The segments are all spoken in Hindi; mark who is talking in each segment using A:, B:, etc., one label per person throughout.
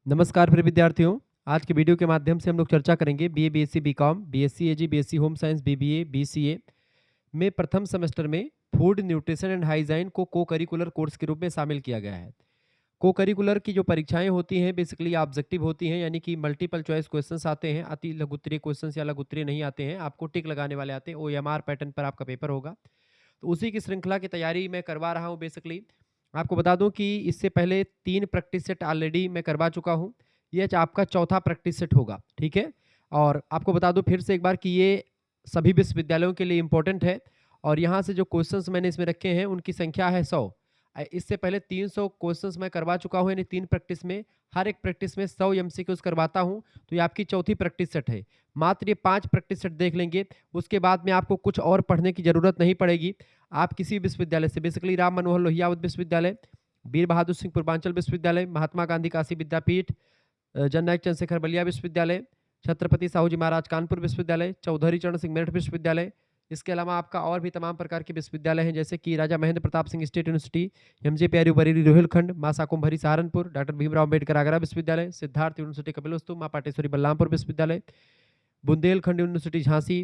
A: नमस्कार प्रिय विद्यार्थियों। आज के वीडियो के माध्यम से हम लोग चर्चा करेंगे BA, BSc, BCom, BSc AG, BSc home science, BBA, BCA में प्रथम सेमेस्टर में फूड न्यूट्रिशन एंड हाइजीन को को-करिकुलर कोर्स के रूप में शामिल किया गया है। को-करिकुलर की जो परीक्षाएं होती हैं बेसिकली ऑब्जेक्टिव होती हैं, यानी कि मल्टीपल चॉइस क्वेश्चंस आते हैं, अति लघु उत्तरीय क्वेश्चंस या लघु उत्तरीय नहीं आते हैं, आपको टिक लगाने वाले आते हैं, ओएमआर पैटर्न पर आपका पेपर होगा। तो उसी की श्रृंखला की तैयारी मैं करवा रहा हूँ बेसिकली। आपको बता दूं कि इससे पहले 3 प्रैक्टिस सेट ऑलरेडी मैं करवा चुका हूँ। ये आपका चौथा प्रैक्टिस सेट होगा, ठीक है? और आपको बता दूं फिर से एक बार कि ये सभी विश्वविद्यालयों के लिए इम्पोर्टेंट है और यहाँ से जो क्वेश्चंस मैंने इसमें रखे हैं उनकी संख्या है 100। इससे पहले 300 क्वेश्चंस मैं करवा चुका हूँ, यानी 3 प्रैक्टिस में, हर एक प्रैक्टिस में 100 एमसीक्यूज करवाता हूँ। तो ये आपकी चौथी प्रैक्टिस सेट है। मात्र ये 5 प्रैक्टिस सेट देख लेंगे, उसके बाद में आपको कुछ और पढ़ने की ज़रूरत नहीं पड़ेगी। आप किसी विश्वविद्यालय से बेसिकली राम मनोहर लोहिया विश्वविद्यालय, वीर बहादुर सिंह पूर्वांचल विश्वविद्यालय, महात्मा गांधी काशी विद्यापीठ, जननायक चंद्रशेखर बलिया विश्वविद्यालय, छत्रपति साहू जी महाराज कानपुर विश्वविद्यालय, चौधरी चरण सिंह मेरठ विश्वविद्यालय। इसके अलावा आपका और भी तमाम प्रकार के विश्वविद्यालय हैं, जैसे कि Raja Mahendra Pratap Singh state university, MJ प्यारी बरेली रोहिलखंड, मां साकुम्भरी सहारनपुर, डॉक्टर भीमराव अम्बेडकर आगरा विश्वविद्यालय, सिद्धार्थ यूनिवर्सिटी कपिलवस्तु, मां पाटेश्वरी बलरामपुर विश्वविद्यालय, बुंदेलखंड यूनिवर्सिटी झांसी,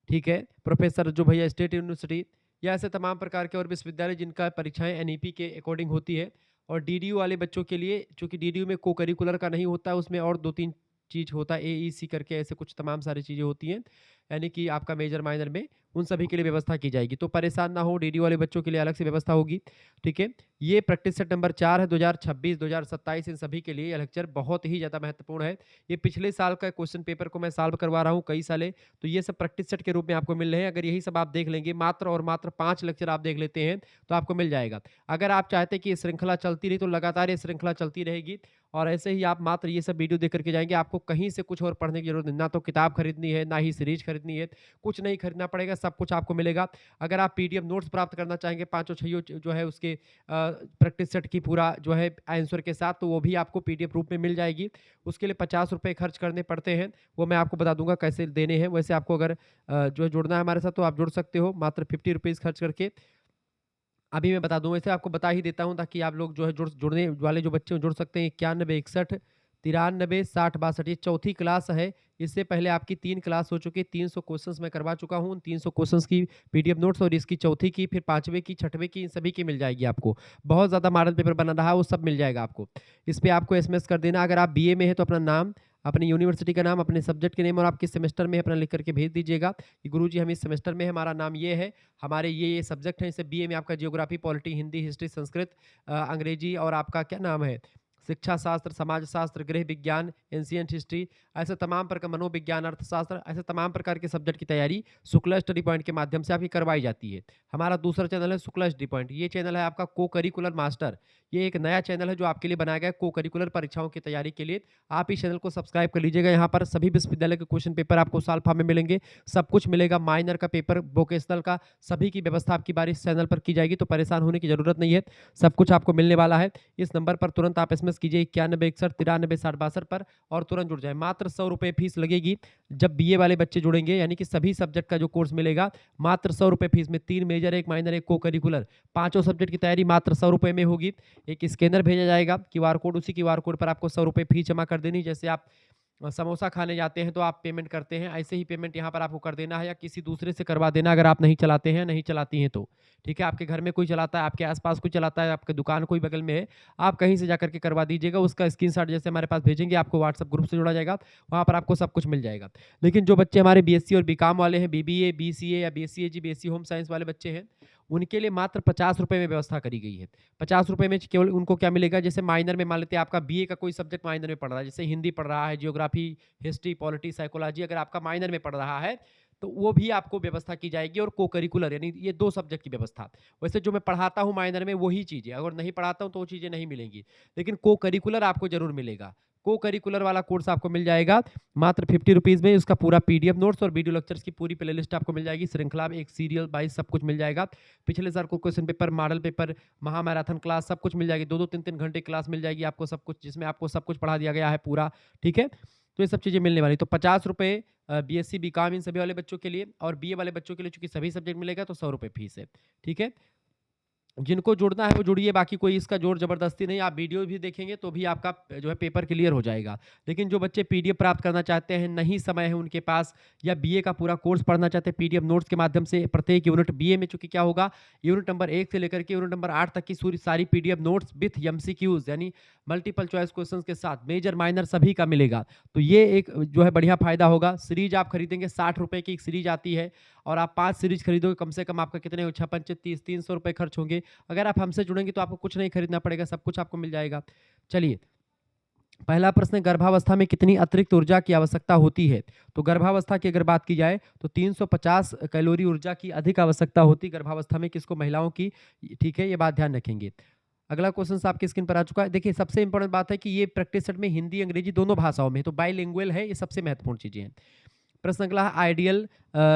A: ठीक है, प्रोफेसर रज्जू भैया स्टेट यूनिवर्सिटी, या ऐसे तमाम प्रकार के और विश्वविद्यालय जिनका परीक्षाएं एनईपी के अकॉर्डिंग होती है। और डीडीयू वाले बच्चों के लिए, चूंकि डीडीयू में को करिकुलर का नहीं होता है, उसमें और 2-3 चीज होता है, एईसी करके ऐसे कुछ तमाम सारी चीजें होती हैं, यानी कि आपका मेजर माइनर में उन सभी के लिए व्यवस्था की जाएगी। तो परेशान ना हो, डीडीयू वाले बच्चों के लिए अलग से व्यवस्था होगी, ठीक है। ये प्रैक्टिस सेट नंबर 4 है, 2026 2027 इन सभी के लिए यह लेक्चर बहुत ही ज्यादा महत्वपूर्ण है। ये पिछले साल का क्वेश्चन पेपर को मैं सॉल्व करवा रहा हूँ कई साले, तो ये सब प्रैक्टिस सेट के रूप में आपको मिल रहे हैं। अगर यही सब आप देख लेंगे, मात्र और मात्र 5 लेक्चर आप देख लेते हैं, तो आपको मिल जाएगा। अगर आप चाहते हैं कि ये श्रृंखला चलती रही, तो लगातार ये श्रृंखला चलती रहेगी और ऐसे ही आप मात्र ये सब वीडियो देख करके जाएंगे, आपको कहीं से कुछ और पढ़ने की जरूरत नहीं, ना तो किताब खरीदनी है, ना ही सीरीज खरीदनी है, कुछ नहीं खरीदना पड़ेगा, सब कुछ आपको मिलेगा। अगर आप पीडीएफ नोट्स प्राप्त करना चाहेंगे, पांचों छइयों जो है उसके प्रैक्टिस सेट की पूरा जो है आंसर के साथ, तो वो भी आपको पीडीएफ रूप में मिल जाएगी। उसके लिए 50 रुपये खर्च करने पड़ते हैं, वो मैं आपको बता दूंगा कैसे देने हैं। वैसे आपको अगर जो है जुड़ना है हमारे साथ, तो आप जुड़ सकते हो मात्र 50 रुपीज़ खर्च करके। अभी मैं बता दूं, वैसे आपको बता ही देता हूं ताकि आप लोग जो है जुड़ने वाले जो बच्चे हैं, जुड़ सकते हैं। 91 61 93 60 62 ये चौथी क्लास है। इससे पहले आपकी 3 क्लास हो चुकी है, 300 क्वेश्चंस मैं करवा चुका हूं। उन 300 क्वेश्चंस की पीडीएफ नोट्स और इसकी चौथी की, फिर पांचवें की, छठवें की, इन सभी की मिल जाएगी आपको। बहुत ज़्यादा मॉडल पेपर बना रहा है, वो सब मिल जाएगा आपको। इस पे आपको एसएमएस कर देना। अगर आप बीए में है तो अपना नाम, अपनी यूनिवर्सिटी का नाम, अपने सब्जेक्ट के नेम और आप किस सेमेस्टर में है अपना लिख करके भेज दीजिएगा कि गुरुजी हम इस सेमेस्टर में है, हमारा नाम ये है, हमारे ये सब्जेक्ट हैं। जैसे बीए में आपका geography, polity, Hindi, history, Sanskrit, अंग्रेजी, और आपका क्या नाम है, शिक्षा शास्त्र, समाज शास्त्र, गृह विज्ञान, एंशिएंट हिस्ट्री, ऐसे तमाम प्रकार, मनोविज्ञान, अर्थशास्त्र, ऐसे तमाम प्रकार के सब्जेक्ट की तैयारी शुक्ला स्टडी पॉइंट के माध्यम से आपकी करवाई जाती है। हमारा दूसरा चैनल है शुक्ला स्टडी पॉइंट। ये चैनल है आपका को करिकुलर मास्टर। ये एक नया चैनल है जो आपके लिए बनाया गया है को करिकुलर परीक्षाओं की तैयारी के लिए। आप इस चैनल को सब्सक्राइब कर लीजिएगा। यहाँ पर सभी विश्वविद्यालय के क्वेश्चन पेपर आपको साल फॉर्म में मिलेंगे, सब कुछ मिलेगा। माइनर का पेपर, वोकेशनल का, सभी की व्यवस्था आपकी बार इस चैनल पर की जाएगी, तो परेशान होने की जरूरत नहीं है, सब कुछ आपको मिलने वाला है। इस नंबर पर तुरंत आप एसएमएस कीजिए 91 61 93 60 62 पर और तुरंत जुड़ जाए। मात्र 100 रुपये फीस लगेगी जब बीए वाले बच्चे जुड़ेंगे, यानी कि सभी सब्जेक्ट का जो कोर्स मिलेगा मात्र 100 रुपये फीस में, 3 मेजर, 1 माइनर, 1 को करिकुलर, पांचों सब्जेक्ट की तैयारी मात्र 100 रुपये में होगी। एक स्कैनर भेजा जाएगा, क्यूआर कोड, उसी क्यूआर कोड पर आपको 100 रुपये फीस जमा कर देनी। जैसे आप समोसा खाने जाते हैं तो आप पेमेंट करते हैं, ऐसे ही पेमेंट यहाँ पर आपको कर देना है, या किसी दूसरे से करवा देना अगर आप नहीं चलाते हैं, नहीं चलाती हैं तो, ठीक है। आपके घर में कोई चलाता है, आपके आसपास कोई चलाता है, आपके दुकान कोई बगल में है, आप कहीं से जाकर के करवा दीजिएगा। उसका स्क्रीनशॉट जैसे हमारे पास भेजेंगे, आपको व्हाट्सएप ग्रुप से जोड़ा जाएगा, वहाँ पर आपको सब कुछ मिल जाएगा। लेकिन जो बच्चे हमारे बीएससी और बीकॉम वाले हैं, बीबीए, बीसीए या BSc AG, BSc home science वाले बच्चे हैं, उनके लिए मात्र 50 रुपये में व्यवस्था करी गई है। 50 रुपये में केवल उनको क्या मिलेगा, जैसे माइनर में मान लेते हैं आपका बीए का कोई सब्जेक्ट माइनर में पढ़ रहा है, जैसे हिंदी पढ़ रहा है, जियोग्राफी, हिस्ट्री, पॉलिटी, साइकोलॉजी, अगर आपका माइनर में पढ़ रहा है तो वो भी आपको व्यवस्था की जाएगी। और को करिकुलर, यानी ये 2 सब्जेक्ट की व्यवस्था। वैसे जो मैं पढ़ाता हूँ माइनर में वही चीज़ें, अगर नहीं पढ़ाता हूँ तो वो चीज़ें नहीं मिलेंगी, लेकिन को करिकुलर आपको जरूर मिलेगा। को करिकुलर वाला कोर्स आपको मिल जाएगा मात्र 50 रुपीज़ में। उसका पूरा पीडीएफ नोट्स और वीडियो लेक्चर्स की पूरी प्लेलिस्ट आपको मिल जाएगी, श्रृंखला में, एक सीरियल वाइज सब कुछ मिल जाएगा। पिछले साल को क्वेश्चन पेपर, मॉडल पेपर, महामैराथन क्लास, सब कुछ मिल जाएगी। 2-2 3-3 घंटे क्लास मिल जाएगी आपको, सब कुछ, जिसमें आपको सब कुछ पढ़ा दिया गया है पूरा, ठीक है। तो ये सब चीज़ें मिलने वाली। तो 50 रुपये बीएससी, बीकॉम इन सभी वाले बच्चों के लिए, और बीए वाले बच्चों के लिए चूंकि सभी सब्जेक्ट मिलेगा तो 100 रुपये फीस है, ठीक है। जिनको जुड़ना है वो जुड़िए, बाकी कोई इसका जोर ज़बरदस्ती नहीं। आप वीडियो भी देखेंगे तो भी आपका जो है पेपर क्लियर हो जाएगा। लेकिन जो बच्चे पीडीएफ प्राप्त करना चाहते हैं, नहीं समय है उनके पास, या बीए का पूरा कोर्स पढ़ना चाहते हैं पीडीएफ नोट्स के माध्यम से, प्रत्येक यूनिट बीए में चूँकि क्या होगा, यूनिट नंबर 1 से लेकर के यूनिट नंबर 8 तक की सारी पीडीएफ नोट्स विथ एमसीक्यूज़ यानी मल्टीपल चॉइस क्वेश्चंस के साथ मेजर माइनर सभी का मिलेगा। तो ये एक जो है बढ़िया फ़ायदा होगा। सीरीज़ आप खरीदेंगे, ₹60 की एक सीरीज़ आती है, और आप 5 सीरीज़ खरीदोगे, कम से कम आपका कितने 6 पंचे 30, ₹300 खर्च होंगे। अगर आप हमसे जुड़ेंगे तो आपको कुछ नहीं खरीदना पड़ेगा, सब कुछ आपको मिल जाएगा। चलिए, पहला प्रश्न है, गर्भावस्था में कितनी अतिरिक्त ऊर्जा की आवश्यकता होती है? तो गर्भावस्था की अगर बात की जाए तो 350 कैलोरी ऊर्जा की अधिक आवश्यकता होती है गर्भावस्था में, किसको, महिलाओं की। ठीक है, ये बात ध्यान रखेंगे। अगला क्वेश्चन आपकी स्क्रीन पर आ चुका है। देखिए, सबसे इंपॉर्टेंट बात है कि ये प्रैक्टिस सेट में हिंदी अंग्रेजी दोनों भाषाओं में, तो बाइलिंगुअल है, ये सबसे महत्वपूर्ण चीजें हैं। प्रश्न अगला है, ideal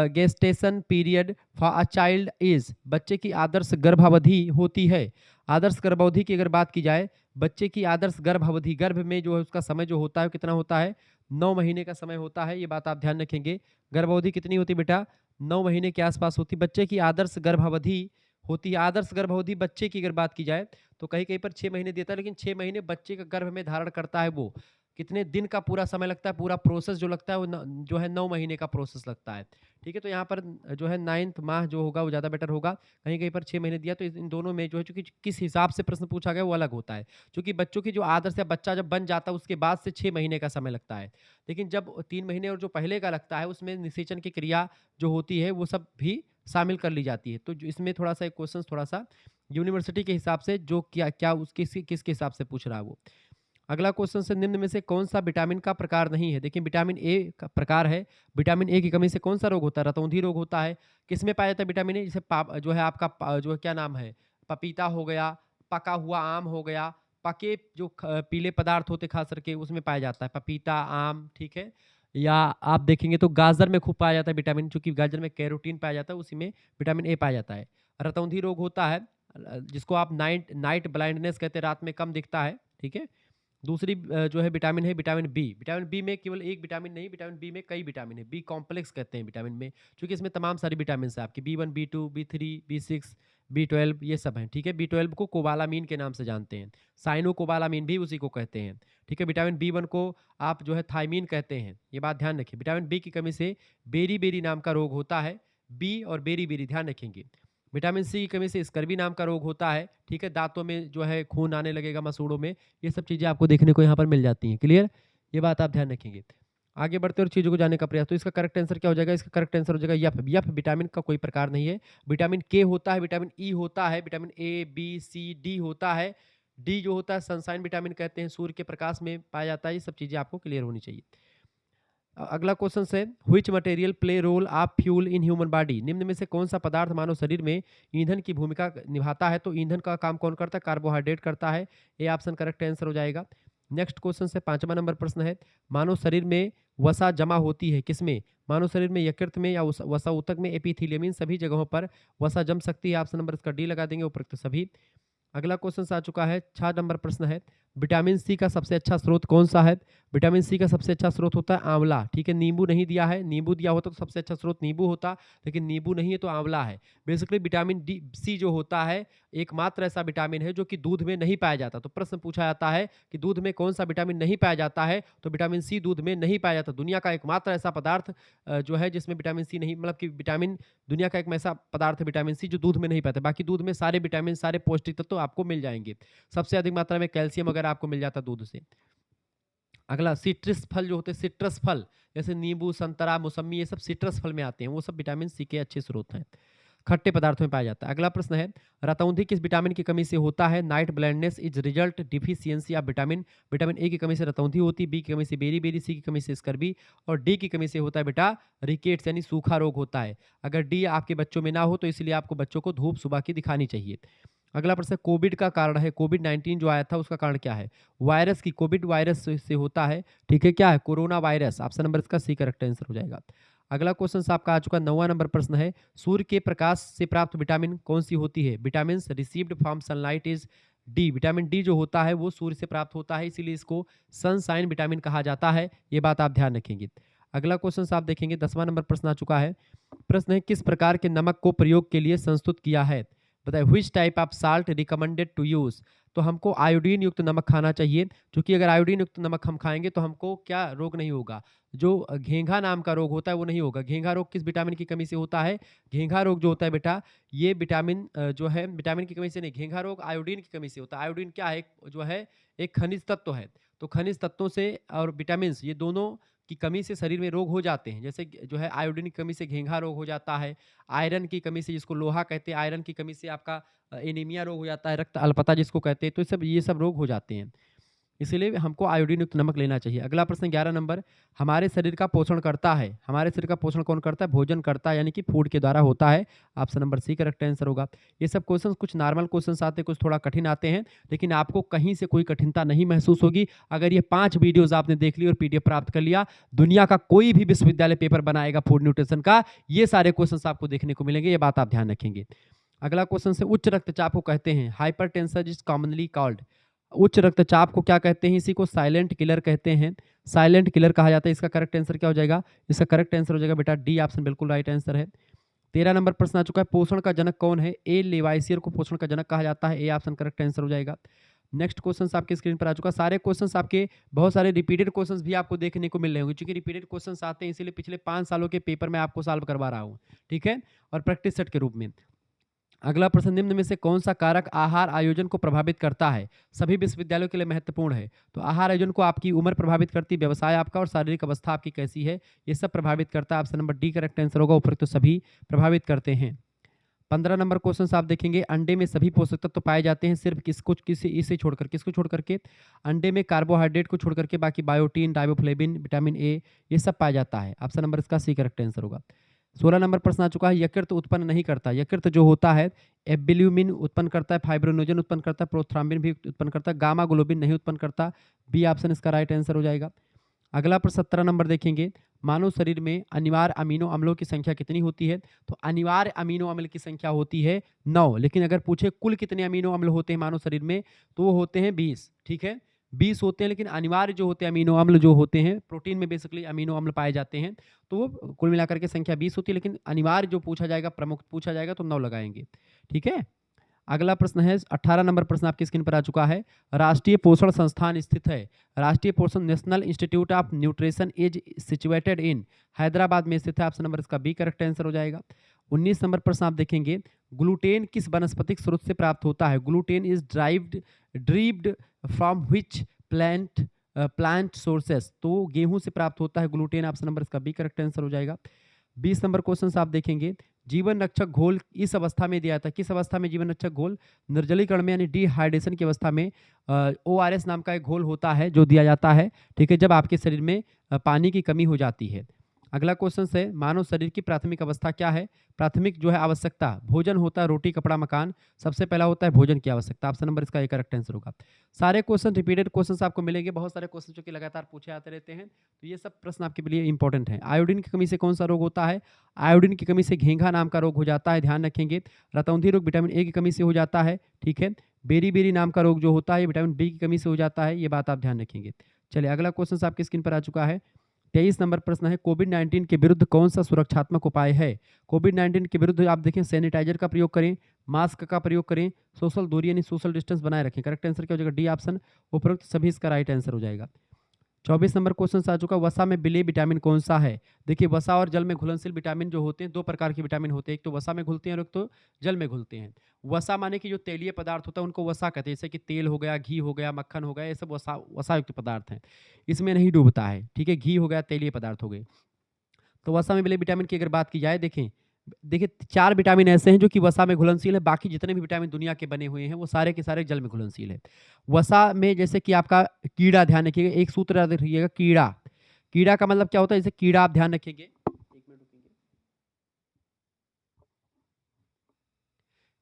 A: gestation period for a child is, बच्चे की आदर्श गर्भावधि होती है। आदर्श गर्भावधि की अगर बात की जाए, बच्चे की आदर्श गर्भावधि, गर्भ में जो है उसका समय जो होता है कितना होता है, 9 महीने का समय होता है। ये बात आप ध्यान रखेंगे। गर्भावधि कितनी होती है बेटा, 9 महीने के आसपास होती है बच्चे की आदर्श गर्भावधि होती है। आदर्श गर्भावधि बच्चे की अगर बात की जाए तो कहीं कहीं पर 6 महीने देता है, लेकिन 6 महीने बच्चे का गर्भ में धारण करता है वो कितने दिन का पूरा समय लगता है, पूरा प्रोसेस जो लगता है वो जो है 9 महीने का प्रोसेस लगता है। ठीक है, तो यहाँ पर जो है 9th माह जो होगा वो ज़्यादा बेटर होगा। कहीं कहीं पर 6 महीने दिया, तो इन दोनों में जो है चूंकि किस हिसाब से प्रश्न पूछा गया वो अलग होता है। क्योंकि बच्चों की जो आदर्श है, बच्चा जब बन जाता है उसके बाद से 6 महीने का समय लगता है। लेकिन जब 3 महीने और जो पहले का लगता है उसमें निषेचन की क्रिया जो होती है वो सब भी शामिल कर ली जाती है। तो इसमें थोड़ा सा एक क्वेश्चन थोड़ा सा यूनिवर्सिटी के हिसाब से जो क्या क्या उसके किसके हिसाब से पूछ रहा है वो। अगला क्वेश्चन से, निम्न में से कौन सा विटामिन का प्रकार नहीं है? देखिए, विटामिन ए का प्रकार है। विटामिन ए की कमी से कौन सा रोग होता है? रतौंधी रोग होता है। किसमें पाया जाता है विटामिन ए? जैसे जो है आपका जो है क्या नाम है, पपीता हो गया, पका हुआ आम हो गया, पके जो पीले पदार्थ होते खास करके उसमें पाया जाता है, पपीता, आम। ठीक है, या आप देखेंगे तो गाजर में खूब पाया जाता है विटामिन, चूंकि गाजर में कैरोटीन पाया जाता है, उसी में विटामिन ए पाया जाता है। रतौंधी रोग होता है, जिसको आप नाइट नाइट ब्लाइंडनेस कहते हैं, रात में कम दिखता है। ठीक है, दूसरी जो है विटामिन है विटामिन बी। विटामिन बी में केवल एक विटामिन नहीं, विटामिन बी में कई विटामिन है, बी कॉम्प्लेक्स कहते हैं विटामिन में, क्योंकि इसमें तमाम सारी विटामिन है आपकी, B 1 B 2 B 3 B 6 B 12, ये सब हैं। ठीक है, बी 12 को कोबालामीन के नाम से जानते हैं, साइनो कोबालामीन भी उसी को कहते हैं। ठीक है, विटामिन बी 1 को आप जो है थायमीन कहते हैं, ये बात ध्यान रखिए। विटामिन बी की कमी से बेरी बेरी नाम का रोग होता है, बी और बेरी बेरी ध्यान रखेंगे। विटामिन सी की कमी से स्कर्वी नाम का रोग होता है। ठीक है, दांतों में जो है खून आने लगेगा, मसूड़ों में, ये सब चीज़ें आपको देखने को यहाँ पर मिल जाती हैं। क्लियर, ये बात आप ध्यान रखेंगे। आगे बढ़ते और चीज़ों को जानने का प्रयास, तो इसका करेक्ट आंसर क्या हो जाएगा? इसका करेक्ट आंसर हो जाएगा यफ। यफ विटामिन का कोई प्रकार नहीं है। विटामिन के होता है, विटामिन ई होता है, vitamin A B C D होता है। डी जो होता है सनसाइन विटामिन कहते हैं, सूर्य के प्रकाश में पाया जाता है। ये सब चीज़ें आपको क्लियर होनी चाहिए। अगला क्वेश्चन है, which material play role of fuel in human body, निम्न में से कौन सा पदार्थ मानव शरीर में ईंधन की भूमिका निभाता है? तो ईंधन का काम कौन करता है? कार्बोहाइड्रेट करता है। ये ऑप्शन करेक्ट आंसर हो जाएगा। नेक्स्ट क्वेश्चन से 5वां नंबर प्रश्न है, मानव शरीर में वसा जमा होती है किसमें? मानव शरीर में यकृत में या वसा ऊतक में, एपिथेलियम, इन सभी जगहों पर वसा जम सकती है। ऑप्शन नंबर इसका डी लगा देंगे, उपरोक्त सभी। अगला क्वेश्चन आ चुका है, 6 नंबर प्रश्न है, विटामिन सी का सबसे अच्छा स्रोत कौन सा है? विटामिन सी का सबसे अच्छा स्रोत होता है आंवला। ठीक है, नींबू नहीं दिया है, नींबू दिया होता तो सबसे अच्छा स्रोत नींबू होता, लेकिन नींबू नहीं है तो आंवला है। बेसिकली विटामिन डी सी जो होता है एकमात्र ऐसा विटामिन है जो कि दूध में नहीं पाया जाता। तो प्रश्न पूछा जाता है कि दूध में कौन सा विटामिन नहीं पाया जाता है, तो विटामिन सी दूध में नहीं पाया जाता। दुनिया का एकमात्र ऐसा पदार्थ जो है जिसमें विटामिन सी नहीं, मतलब कि विटामिन, दुनिया का एक ऐसा पदार्थ है विटामिन सी जो दूध में नहीं पाता। बाकी दूध में सारे विटामिन, सारे पौष्टिक तत्व तो आपको मिल जाएंगे। सबसे अधिक मात्रा में कैल्शियम वगैरह आपको मिल जाता है दूध से। अगला, सिट्रस फल जो होते हैं, सिट्रस फल जैसे नींबू, संतरा, मौसमी, ये सब सिट्रस फल में आते हैं, वो सब विटामिन सी के अच्छे स्रोत हैं, खट्टे पदार्थों में पाया जाता है। अगला प्रश्न है, रतौंधी किस विटामिन की कमी से होता है? Night blindness is result deficiency of vitamin. Vitamin A की कमी से रतौंधी होती है, बी की कमी से बेरी बेरी, सी की कमी से स्कर्वी, और डी की कमी से होता है बेटा रिकेट्स यानी सूखा रोग होता है। अगर डी आपके बच्चों में ना हो तो इसलिए आपको बच्चों को धूप सुबह की दिखानी चाहिए। अगला प्रश्न, कोविड का कारण है, कोविड 19 जो आया था उसका कारण क्या है? वायरस की, कोविड वायरस से होता है। ठीक है, क्या है? Corona virus. ऑप्शन नंबर इसका सी करेक्ट आंसर हो जाएगा। अगला क्वेश्चन आपका आ चुका 9वां नंबर प्रश्न है, सूर्य के प्रकाश से प्राप्त विटामिन कौन सी होती है? Vitamin received from sunlight is D. Vitamin D जो होता है वो सूर्य से प्राप्त होता है, इसीलिए इसको सनसाइन विटामिन कहा जाता है। ये बात आप ध्यान रखेंगे। अगला क्वेश्चन आप देखेंगे 10वां नंबर प्रश्न आ चुका है। प्रश्न है, किस प्रकार के नमक को प्रयोग के लिए संस्तुत किया है? बताइए which type of salt recommended to use. तो हमको आयोडीन युक्त नमक खाना चाहिए, क्योंकि अगर आयोडीन युक्त नमक हम खाएंगे तो हमको क्या रोग नहीं होगा, जो घेंघा नाम का रोग होता है वो नहीं होगा। घेंघा रोग किस विटामिन की कमी से होता है? घेंघा रोग जो होता है बेटा, ये विटामिन जो है विटामिन की कमी से नहीं, घेंघा रोग आयोडीन की कमी से होता है। आयोडीन क्या है? जो है एक खनिज तत्व है। तो खनिज तत्वों से और विटामिन ये दोनों की कमी से शरीर में रोग हो जाते हैं। जैसे जो है आयोडीन की कमी से घेंघा रोग हो जाता है, आयरन की कमी से जिसको लोहा कहते हैं, आयरन की कमी से आपका एनीमिया रोग हो जाता है, रक्त अल्पता जिसको कहते हैं। तो ये सब रोग हो जाते हैं, इसीलिए हमको आयोडीन युक्त नमक लेना चाहिए। अगला प्रश्न 11 नंबर, हमारे शरीर का पोषण करता है। हमारे शरीर का पोषण कौन करता है? भोजन करता है, यानी कि फूड के द्वारा होता है। Option number C correct answer होगा। ये सब क्वेश्चन कुछ नॉर्मल क्वेश्चन आते हैं, कुछ थोड़ा कठिन आते हैं, लेकिन आपको कहीं से कोई कठिनता नहीं महसूस होगी अगर ये 5 वीडियोज आपने देख ली और पीडीएफ प्राप्त कर लिया। दुनिया का कोई भी विश्वविद्यालय पेपर बनाएगा फूड न्यूट्रिशन का, ये सारे क्वेश्चन आपको देखने को मिलेंगे, ये बात आप ध्यान रखेंगे। अगला क्वेश्चन से उच्च रक्तचाप को कहते हैं हाइपरटेंशन इज कॉमनली कॉल्ड। उच्च रक्तचाप को क्या कहते हैं? इसी को साइलेंट किलर कहते हैं, साइलेंट किलर कहा जाता है। इसका करेक्ट आंसर क्या हो जाएगा? इसका करेक्ट आंसर हो जाएगा बेटा डी ऑप्शन, बिल्कुल राइट आंसर है। 13 नंबर प्रश्न आ चुका है, पोषण का जनक कौन है? ए लेवाइसियर को पोषण का जनक कहा जाता है, ए ऑप्शन करेक्ट आंसर हो जाएगा। नेक्स्ट क्वेश्चन आपके स्क्रीन पर आ चुका है। सारे क्वेश्चंस आपके बहुत सारे रिपीटेड क्वेश्चंस भी आपको देखने को मिल रहे होंगे, क्योंकि रिपीटेड क्वेश्चंस आते हैं, इसीलिए पिछले 5 सालों के पेपर में आपको सॉल्व करवा रहा हूँ, ठीक है, और प्रैक्टिस सेट के रूप में। अगला प्रश्न, निम्न में से कौन सा कारक आहार आयोजन को प्रभावित करता है? सभी विश्वविद्यालयों के लिए महत्वपूर्ण है। तो आहार आयोजन को आपकी उम्र प्रभावित करती है, व्यवसाय आपका और शारीरिक अवस्था आपकी कैसी है, ये सब प्रभावित करता है। Option number D correct answer होगा, उपरोक्त तो सभी प्रभावित करते हैं। 15 नंबर क्वेश्चन आप देखेंगे, अंडे में सभी पोषक तत्व तो पाए जाते हैं, सिर्फ इसे छोड़कर, किसको छोड़ करके? अंडे में कार्बोहाइड्रेट को छोड़ करके बाकी बायोटीन, राइबोफ्लेविन, विटामिन ए, ये सब पाया जाता है। ऑप्शन नंबर इसका सी करेक्ट आंसर होगा। 16 नंबर प्रश्न आ चुका है, यकृत उत्पन्न नहीं करता। यकृत जो होता है एबिल्यूमिन उत्पन्न करता है, फाइब्रोनोजन उत्पन्न करता है, प्रोथ्राम्बिन भी उत्पन्न करता है, गामा ग्लोबिन नहीं उत्पन्न करता। बी ऑप्शन इसका राइट आंसर हो जाएगा। अगला प्रश्न 17 नंबर देखेंगे, मानव शरीर में अनिवार्य अमीनो अम्लों की संख्या कितनी होती है? तो अनिवार्य अमीनो अम्ल की संख्या होती है 9, लेकिन अगर पूछे कुल कितने अमीनो अम्ल होते हैं मानव शरीर में, तो वो होते हैं 20, ठीक है, 20 होते हैं। लेकिन अनिवार्य जो होते हैं अमीनो अम्ल जो होते हैं, प्रोटीन में बेसिकली अमीनो अम्ल पाए जाते हैं, तो वो कुल मिलाकर के संख्या 20 होती है, लेकिन अनिवार्य जो पूछा जाएगा, प्रमुख पूछा जाएगा, तो 9 लगाएंगे, ठीक है। अगला प्रश्न है 18 नंबर प्रश्न आपकी स्क्रीन पर आ चुका है, राष्ट्रीय पोषण संस्थान स्थित है। राष्ट्रीय पोषण national institute of nutrition is situated in, Hyderabad में स्थित है। ऑप्शन नंबर इसका बी करेक्ट आंसर हो जाएगा। 19 नंबर प्रश्न आप देखेंगे, ग्लूटेन किस वनस्पतिक स्रोत से प्राप्त होता है? Gluten is derived from which plant sources. तो गेहूं से प्राप्त होता है ग्लूटेन, ऑप्शन नंबर इसका बी करेक्ट आंसर हो जाएगा। 20 नंबर क्वेश्चन आप देखेंगे, जीवन रक्षक घोल इस अवस्था में दिया था, किस अवस्था में जीवन रक्षक घोल? निर्जलीकरण में, यानी डिहाइड्रेशन की अवस्था में ORS नाम का एक घोल होता है जो दिया जाता है, ठीक है, जब आपके शरीर में पानी की कमी हो जाती है। अगला क्वेश्चन है, मानव शरीर की प्राथमिक अवस्था क्या है? प्राथमिक जो है आवश्यकता, भोजन होता है, रोटी कपड़ा मकान, सबसे पहला होता है भोजन की आवश्यकता। ऑप्शन नंबर इसका एक करेक्ट आंसर होगा। सारे क्वेश्चन रिपीटेड क्वेश्चन आपको मिलेंगे, बहुत सारे क्वेश्चन जो कि लगातार पूछे आते रहते हैं, तो ये सब प्रश्न आपके लिए इंपॉर्टेंट है। आयोडीन की कमी से कौन सा रोग होता है? आयोडीन की कमी से घेंघा नाम का रोग हो जाता है, ध्यान रखेंगे। रतौंधी रोग विटामिन ए की कमी से हो जाता है, ठीक है। बेरी बेरी नाम का रोग जो होता है विटामिन बी की कमी से हो जाता है, ये बात आप ध्यान रखेंगे। चलिए अगला क्वेश्चन आपकी स्क्रीन पर आ चुका है, 23 नंबर प्रश्न है, कोविड-19 के विरुद्ध कौन सा सुरक्षात्मक उपाय है? कोविड-19 के विरुद्ध आप देखें, सैनिटाइजर का प्रयोग करें, मास्क का प्रयोग करें, सोशल दूरी यानी सोशल डिस्टेंस बनाए रखें। करेक्ट आंसर क्या हो जाएगा? डी ऑप्शन, उपरोक्त सभी इसका राइट आंसर हो जाएगा। 24 नंबर क्वेश्चन आ चुका, वसा में विलेय विटामिन कौन सा है? देखिए, वसा और जल में घुलनशील विटामिन जो होते हैं, 2 प्रकार के विटामिन होते हैं, एक तो वसा में घुलते हैं और एक तो जल में घुलते हैं। वसा माने कि जो तेलीय पदार्थ होता है उनको वसा कहते हैं, जैसे कि तेल हो गया, घी हो गया, मक्खन हो गया, ये सब वसा युक्त पदार्थ हैं, इसमें नहीं डूबता है, ठीक है। घी हो गया, तेलीय पदार्थ हो गए। तो वसा में विलेय विटामिन की अगर बात की जाए, देखें देखिए 4 विटामिन ऐसे हैं जो कि वसा में घुलनशील है, बाकी जितने भी विटामिन दुनिया के बने हुए हैं वो सारे के सारे जल में घुलनशील है। वसा में जैसे कि आपका कीड़ा, ध्यान रखिएगा, एक सूत्र याद रखिएगा, कीड़ा। कीड़ा का मतलब क्या होता है? जैसे कीड़ा आप ध्यान रखेंगे, एक मिनट रुकिए।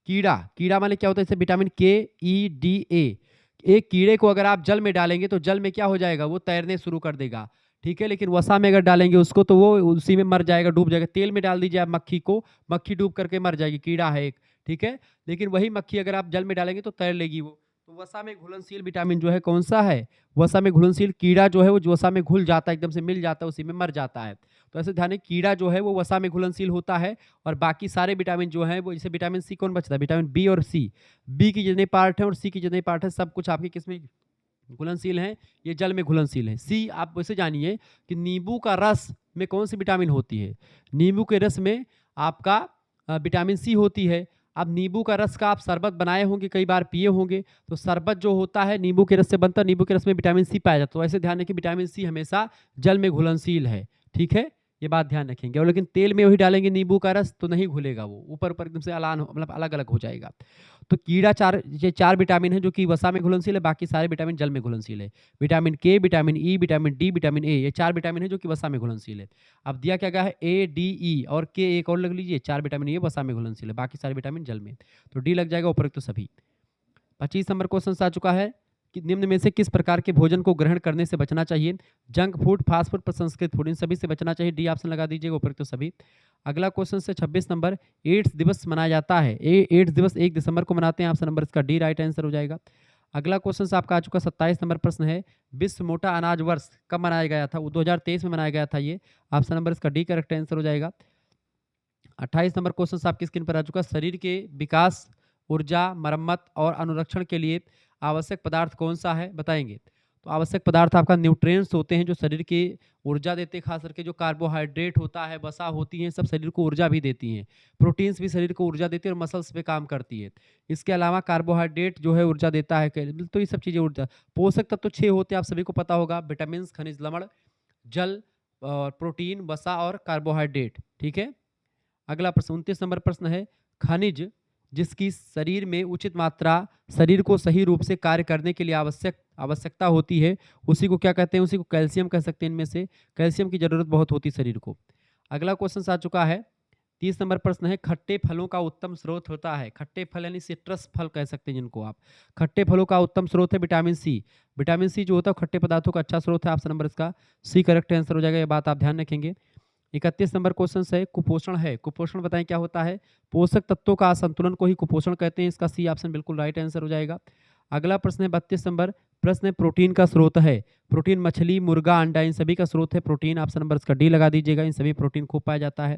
A: कीड़ा, कीड़ा माने क्या होता है? जैसे विटामिन KEDA, एक कीड़े को अगर आप जल में डालेंगे तो जल में क्या हो जाएगा? वो तैरने शुरू कर देगा, ठीक है। लेकिन वसा में अगर डालेंगे उसको तो वो उसी में मर जाएगा, डूब जाएगा। तेल में डाल दीजिए आप मक्खी को, मक्खी डूब करके मर जाएगी, कीड़ा है एक, ठीक है। लेकिन वही मक्खी अगर आप जल में डालेंगे तो तैर लेगी वो। तो तो वसा में घुलनशील विटामिन जो है कौन सा है? वसा में घुलनशील कीड़ा जो है वो जो वसा में घुल जाता है, एकदम से मिल जाता है, उसी में मर जाता है। तो ऐसे ध्यान है कीड़ा जो है वो वसा में घुलनशील होता है और बाकी सारे विटामिन जो हैं वो, जैसे विटामिन सी कौन बचता है? विटामिन बी और सी। बी की जितने पार्ट हैं और सी की जितने पार्ट हैं सब कुछ आपके किसमें घुलनशील हैं? ये जल में घुलनशील है। सी आप वैसे जानिए कि नींबू का रस में कौन सी विटामिन होती है? नींबू के रस में आपका विटामिन सी होती है। अब नींबू का रस का आप शरबत बनाए होंगे, कई बार पिए होंगे, तो शरबत जो होता है नींबू के रस से बनता है, नींबू के रस में विटामिन सी पाया जाता है। तो ऐसे ध्यान रखिए विटामिन सी हमेशा जल में घुलनशील है, ठीक है? ये बात ध्यान रखेंगे। और लेकिन तेल में वही डालेंगे नींबू का रस तो नहीं घुलेगा, वो ऊपर-ऊपर एकदम से मतलब अलग-अलग हो जाएगा। तो कीड़ा 4, ये 4 विटामिन हैं जो कि वसा में घुलनशील है, बाकी सारे विटामिन जल में घुलनशील है। विटामिन के, vitamin E, vitamin D, vitamin A, ये 4 विटामिन हैं जो कि वसा में घुलनशील है। अब दिया क्या गया है? ए, डी, ई और के एक और लग लीजिए, 4 विटामिन ये वसा में घुलनशील है, बाकी सारे विटामिन जल में। तो डी लग जाएगा उपरोक्त सभी। 25 नंबर क्वेश्चन आ चुका है कि निम्न में से किस प्रकार के भोजन को ग्रहण करने से बचना चाहिए? जंक फूड, फास्ट फूड, प्रसंस्कृत फूड, इन सभी से बचना चाहिए। डी ऑप्शन लगा दीजिएगा उपरोक्त सभी। अगला क्वेश्चन से 26 नंबर, एड्स दिवस मनाया जाता है। एड्स दिवस 1 दिसंबर को मनाते हैं, ऑप्शन नंबर इसका डी राइट आंसर हो जाएगा। अगला क्वेश्चन से आपका आ चुका 27 नंबर प्रश्न है, विश्व मोटा अनाज वर्ष कब मनाया गया था? वो 2023 में मनाया गया था ये, ऑप्शन नंबर इसका डी करेक्ट आंसर हो जाएगा। 28 नंबर क्वेश्चन से आपकी स्क्रीन पर आ चुका, शरीर के विकास, ऊर्जा, मरम्मत और अनुरक्षण के लिए आवश्यक पदार्थ कौन सा है? बताएंगे। तो आवश्यक पदार्थ आपका न्यूट्रिएंट्स होते हैं जो शरीर की ऊर्जा देते हैं, खास करके जो कार्बोहाइड्रेट होता है, वसा होती हैं, सब शरीर को ऊर्जा भी देती हैं। प्रोटीन्स भी शरीर को ऊर्जा देती है और मसल्स पे काम करती है। इसके अलावा कार्बोहाइड्रेट जो है ऊर्जा देता है, तो ये सब चीज़ें ऊर्जा। पोषक तत्व तो 6 होते हैं, आप सभी को पता होगा, विटामिन, खनिज लवण, जल और प्रोटीन, वसा और कार्बोहाइड्रेट, ठीक है? अगला प्रश्न 29 नंबर प्रश्न है, खनिज जिसकी शरीर में उचित मात्रा शरीर को सही रूप से कार्य करने के लिए आवश्यकता होती है, उसी को क्या कहते हैं? उसी को कैल्शियम कह सकते हैं। इनमें से कैल्शियम की जरूरत बहुत होती है शरीर को। अगला क्वेश्चन आ चुका है 30 नंबर प्रश्न है, खट्टे फलों का उत्तम स्रोत होता है। खट्टे फल यानी सिट्रस फल कह सकते हैं जिनको आप। खट्टे फलों का उत्तम स्रोत है विटामिन सी। विटामिन सी जो होता है खट्टे पदार्थों का अच्छा स्रोत है, ऑप्शन नंबर इसका सी करेक्ट आंसर हो जाएगा। ये बात आप ध्यान रखेंगे। 31 नंबर क्वेश्चन है, कुपोषण है। कुपोषण बताएं क्या होता है? पोषक तत्वों का असंतुलन को ही कुपोषण कहते हैं, इसका सी ऑप्शन बिल्कुल राइट आंसर हो जाएगा। अगला प्रश्न है 32 नंबर प्रश्न है, प्रोटीन का स्रोत है। प्रोटीन मछली, मुर्गा, अंडा, इन सभी का स्रोत है प्रोटीन, ऑप्शन नंबर इसका डी लगा दीजिएगा। इन सभी प्रोटीन खूब पाया जाता है।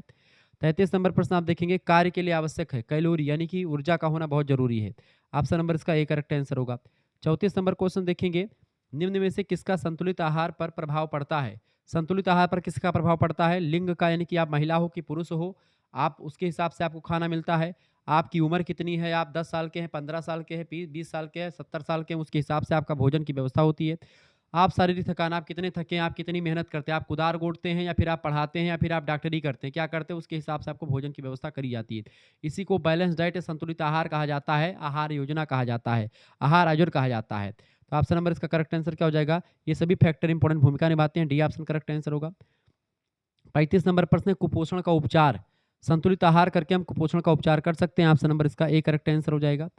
A: 33 नंबर प्रश्न आप देखेंगे, कार्य के लिए आवश्यक है। कैलोरी यानी कि ऊर्जा का होना बहुत जरूरी है, ऑप्शन नंबर इसका ए करेक्ट आंसर होगा। 34 नंबर क्वेश्चन देखेंगे, निम्न में से किसका संतुलित आहार पर प्रभाव पड़ता है? संतुलित आहार पर किसका प्रभाव पड़ता है? लिंग का, यानी कि आप महिला हो कि पुरुष हो, आप उसके हिसाब से आपको खाना मिलता है। आपकी उम्र कितनी है, आप 10 साल के हैं, 15 साल के हैं, 20 साल के हैं, 70 साल के हैं, उसके हिसाब से आपका भोजन की व्यवस्था होती है। आप शारीरिक थकान, आप कितने थके हैं, आप कितनी मेहनत करते हैं, आप कुदार गोड़ते हैं या फिर आप पढ़ाते हैं या फिर आप डॉक्टरी करते हैं, क्या करते हैं, उसके हिसाब से आपको भोजन की व्यवस्था करी जाती है। इसी को बैलेंस डाइट या संतुलित आहार कहा जाता है, आहार योजना कहा जाता है, आहार आयोजन कहा जाता है। तो ऑप्शन नंबर इसका करेक्ट आंसर क्या हो जाएगा? ये सभी फैक्टर इंपॉर्टेंट भूमिका निभाते हैं, डी ऑप्शन करेक्ट आंसर होगा। 35 नंबर प्रश्न है, कुपोषण का उपचार। संतुलित आहार करके हम कुपोषण का उपचार कर सकते हैं, ऑप्शन नंबर इसका ए करेक्ट आंसर हो जाएगा।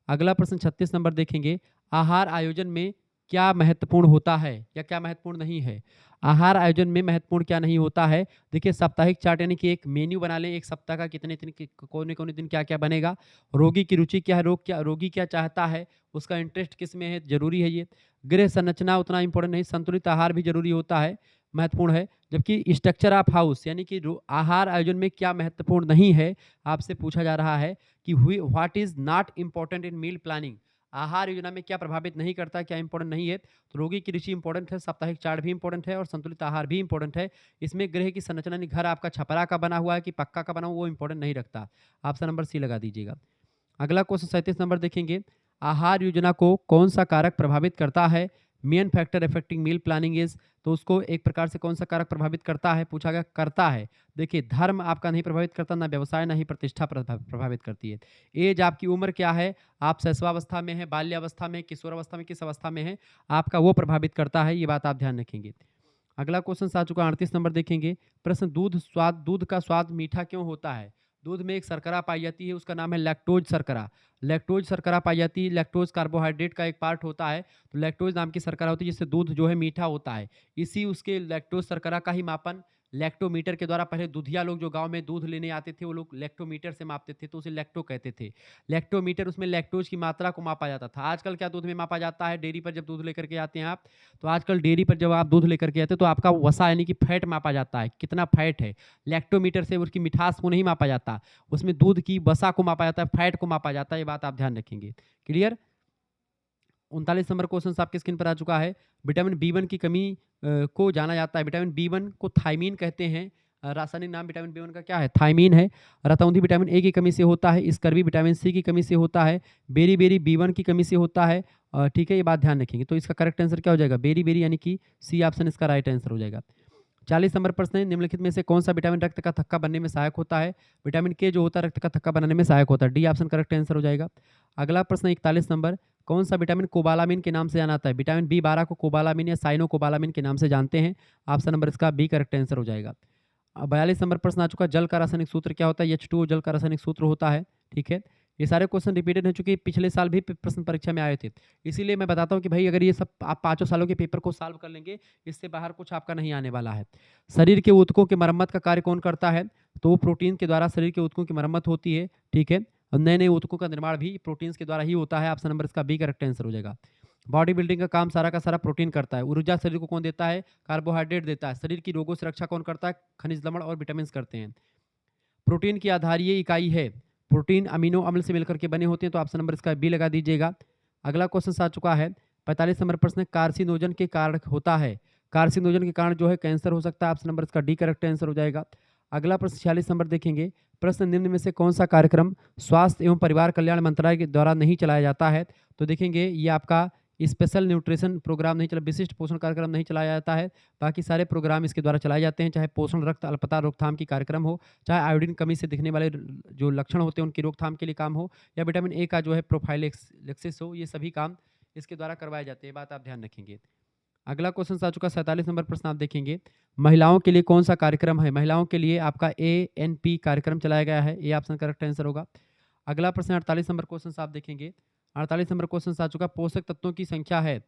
A: अगला प्रश्न 36 नंबर देखेंगे, आहार आयोजन में क्या महत्वपूर्ण होता है या क्या महत्वपूर्ण नहीं है? आहार आयोजन में महत्वपूर्ण क्या नहीं होता है? देखिए, साप्ताहिक चार्ट यानी कि एक मेन्यू बना लें, एक सप्ताह का कितने दिन कोने कोने दिन क्या क्या बनेगा। रोगी की रुचि क्या है, रोगी क्या चाहता है, उसका इंटरेस्ट किस में है, जरूरी है ये। गृह संरचना उतना इंपॉर्टेंट नहीं, संतुलित आहार भी जरूरी होता है, महत्वपूर्ण है। जबकि स्ट्रक्चर ऑफ हाउस यानी कि आहार आयोजन में क्या महत्वपूर्ण नहीं है, आपसे पूछा जा रहा है कि what is not important in meal planning. आहार योजना में क्या प्रभावित नहीं करता, क्या इंपॉर्टेंट नहीं है? तो रोगी की रुचि इंपॉर्टेंट है, साप्ताहिक चार्ट भी इंपॉर्टेंट है और संतुलित आहार भी इंपॉर्टेंट है। इसमें गृह की संरचना, घर आपका छपरा का बना हुआ है कि पक्का का बना हुआ, वो इंपॉर्टेंट नहीं रखता, ऑप्शन नंबर सी लगा दीजिएगा। अगला क्वेश्चन 37 नंबर देखेंगे, आहार योजना को कौन सा कारक प्रभावित करता है? Main factor affecting meal planning is, तो उसको एक प्रकार से कौन सा कारक प्रभावित करता है, पूछा गया करता है। देखिए, धर्म आपका नहीं प्रभावित करता, ना व्यवसाय, ना ही प्रतिष्ठा प्रभावित करती है। एज, आपकी उम्र क्या है, आप शैशवावस्था में है, बाल्यावस्था में, किशोरावस्था में, किस अवस्था में है, आपका वो प्रभावित करता है, ये बात आप ध्यान रखेंगे। अगला क्वेश्चन आ चुका 38 नंबर देखेंगे, प्रश्न, दूध का स्वाद मीठा क्यों होता है? दूध में एक शर्करा पाई जाती है, उसका नाम है लैक्टोज शर्करा। लैक्टोज शर्करा पाई जाती है, लैक्टोज कार्बोहाइड्रेट का एक पार्ट होता है, तो लैक्टोज नाम की शर्करा होती है जिससे दूध जो है मीठा होता है। इसी उसके लैक्टोज शर्करा का ही मापन लैक्टोमीटर के द्वारा पहले दूधिया लोग जो गांव में दूध लेने आते थे वो लोग लैक्टोमीटर से मापते थे, तो उसे लैक्टो कहते थे। लैक्टोमीटर, उसमें लैक्टोज की मात्रा को मापा जाता था। आजकल क्या दूध में मापा जाता है, डेयरी पर जब दूध लेकर के आते हैं आप, तो आजकल डेयरी पर जब आप दूध लेकर के आते हैं तो आपका वसा यानी कि फैट मापा जाता है, कितना फैट है। लैक्टोमीटर से उसकी मिठास को नहीं मापा जाता, उसमें दूध की वसा को मापा जाता है, फैट को मापा जाता है। ये बात आप ध्यान रखेंगे। क्लियर। 39 नंबर क्वेश्चन आपके स्क्रीन पर आ चुका है। विटामिन बी1 की कमी को जाना जाता है। विटामिन बी1 को थायमीन कहते हैं। रासायनिक नाम विटामिन बी1 का क्या है, थायमीन है। रतौंधी विटामिन ए की कमी से होता है। स्कर्वी विटामिन सी की कमी से होता है। बेरी बेरी बी1 की कमी से होता है। ठीक है, ये बात ध्यान रखेंगे। तो इसका करेक्ट आंसर क्या हो जाएगा, बेरी बेरी, यानी कि सी ऑप्शन इसका राइट आंसर हो जाएगा। 40 नंबर प्रश्न है, निम्नलिखित में से कौन सा विटामिन रक्त का थक्का बनने में सहायक होता है। विटामिन के जो होता है रक्त का थक्का बनाने में सहायक होता है। डी ऑप्शन करेक्ट आंसर हो जाएगा। अगला प्रश्न 41 नंबर, कौन सा विटामिन कोबालामिन के नाम से जाना जाता है। विटामिन बी12 को कोबालामिन या साइनोकोबालामिन के नाम से जानते हैं। ऑप्शन नंबर इसका बी करेक्ट आंसर हो जाएगा। 42 नंबर प्रश्न आ चुका, जल का रासायनिक सूत्र क्या होता है। H2O जल का रासायनिक सूत्र होता है। ठीक है, ये सारे क्वेश्चन रिपीटेड हो चुके, पिछले साल भी प्रश्न परीक्षा में आए थे। इसीलिए मैं बताता हूँ कि भाई अगर ये सब आप 5 सालों के पेपर को सॉल्व कर लेंगे, इससे बाहर कुछ आपका नहीं आने वाला है। शरीर के ऊतकों की मरम्मत का कार्य कौन करता है, तो प्रोटीन के द्वारा शरीर के ऊतकों की मरम्मत होती है। ठीक है, और नए नए ऊतकों का निर्माण भी प्रोटीन्स के द्वारा ही होता है। ऑप्शन नंबर इसका बी करेक्ट आंसर हो जाएगा। बॉडी बिल्डिंग का काम सारा का सारा प्रोटीन करता है। ऊर्जा शरीर को कौन देता है, कार्बोहाइड्रेट देता है। शरीर की रोगों से रक्षा कौन करता है, खनिज लवण और विटामिन करते हैं। प्रोटीन की आधारीय इकाई है। प्रोटीन अमीनो अम्ल से मिलकर के बने होते हैं, तो ऑप्शन नंबर इसका बी लगा दीजिएगा। अगला क्वेश्चन आ चुका है 45 नंबर प्रश्न, कार्सिनोजन के कारण होता है। कार्सिनोजन के कारण जो है कैंसर हो सकता है। ऑप्शन नंबर इसका डी करेक्ट आंसर हो जाएगा। अगला प्रश्न 46 नंबर देखेंगे, प्रश्न निम्न में से कौन सा कार्यक्रम स्वास्थ्य एवं परिवार कल्याण मंत्रालय के द्वारा नहीं चलाया जाता है। तो देखेंगे ये आपका स्पेशल न्यूट्रिशन प्रोग्राम नहीं चला, विशिष्ट पोषण कार्यक्रम नहीं चलाया जाता है। बाकी सारे प्रोग्राम इसके द्वारा चलाए जाते हैं, चाहे पोषण, रक्त अल्पता रोकथाम की कार्यक्रम हो, चाहे आयोडीन कमी से दिखने वाले जो लक्षण होते हैं उनकी रोकथाम के लिए काम हो, या विटामिन ए का जो है प्रोफाइलेक्सिस हो, ये सभी काम इसके द्वारा करवाए जाते हैं। बात आप ध्यान रखेंगे। अगला क्वेश्चन आ चुका 47 नंबर प्रश्न आप देखेंगे, महिलाओं के लिए कौन सा कार्यक्रम है। महिलाओं के लिए आपका ANP कार्यक्रम चलाया गया है। ए ऑप्शन करेक्ट आंसर होगा। अगला प्रश्न 48 नंबर क्वेश्चन आप देखेंगे। 48 नंबर क्वेश्चन आ चुका, पोषक तत्वों की संख्या है।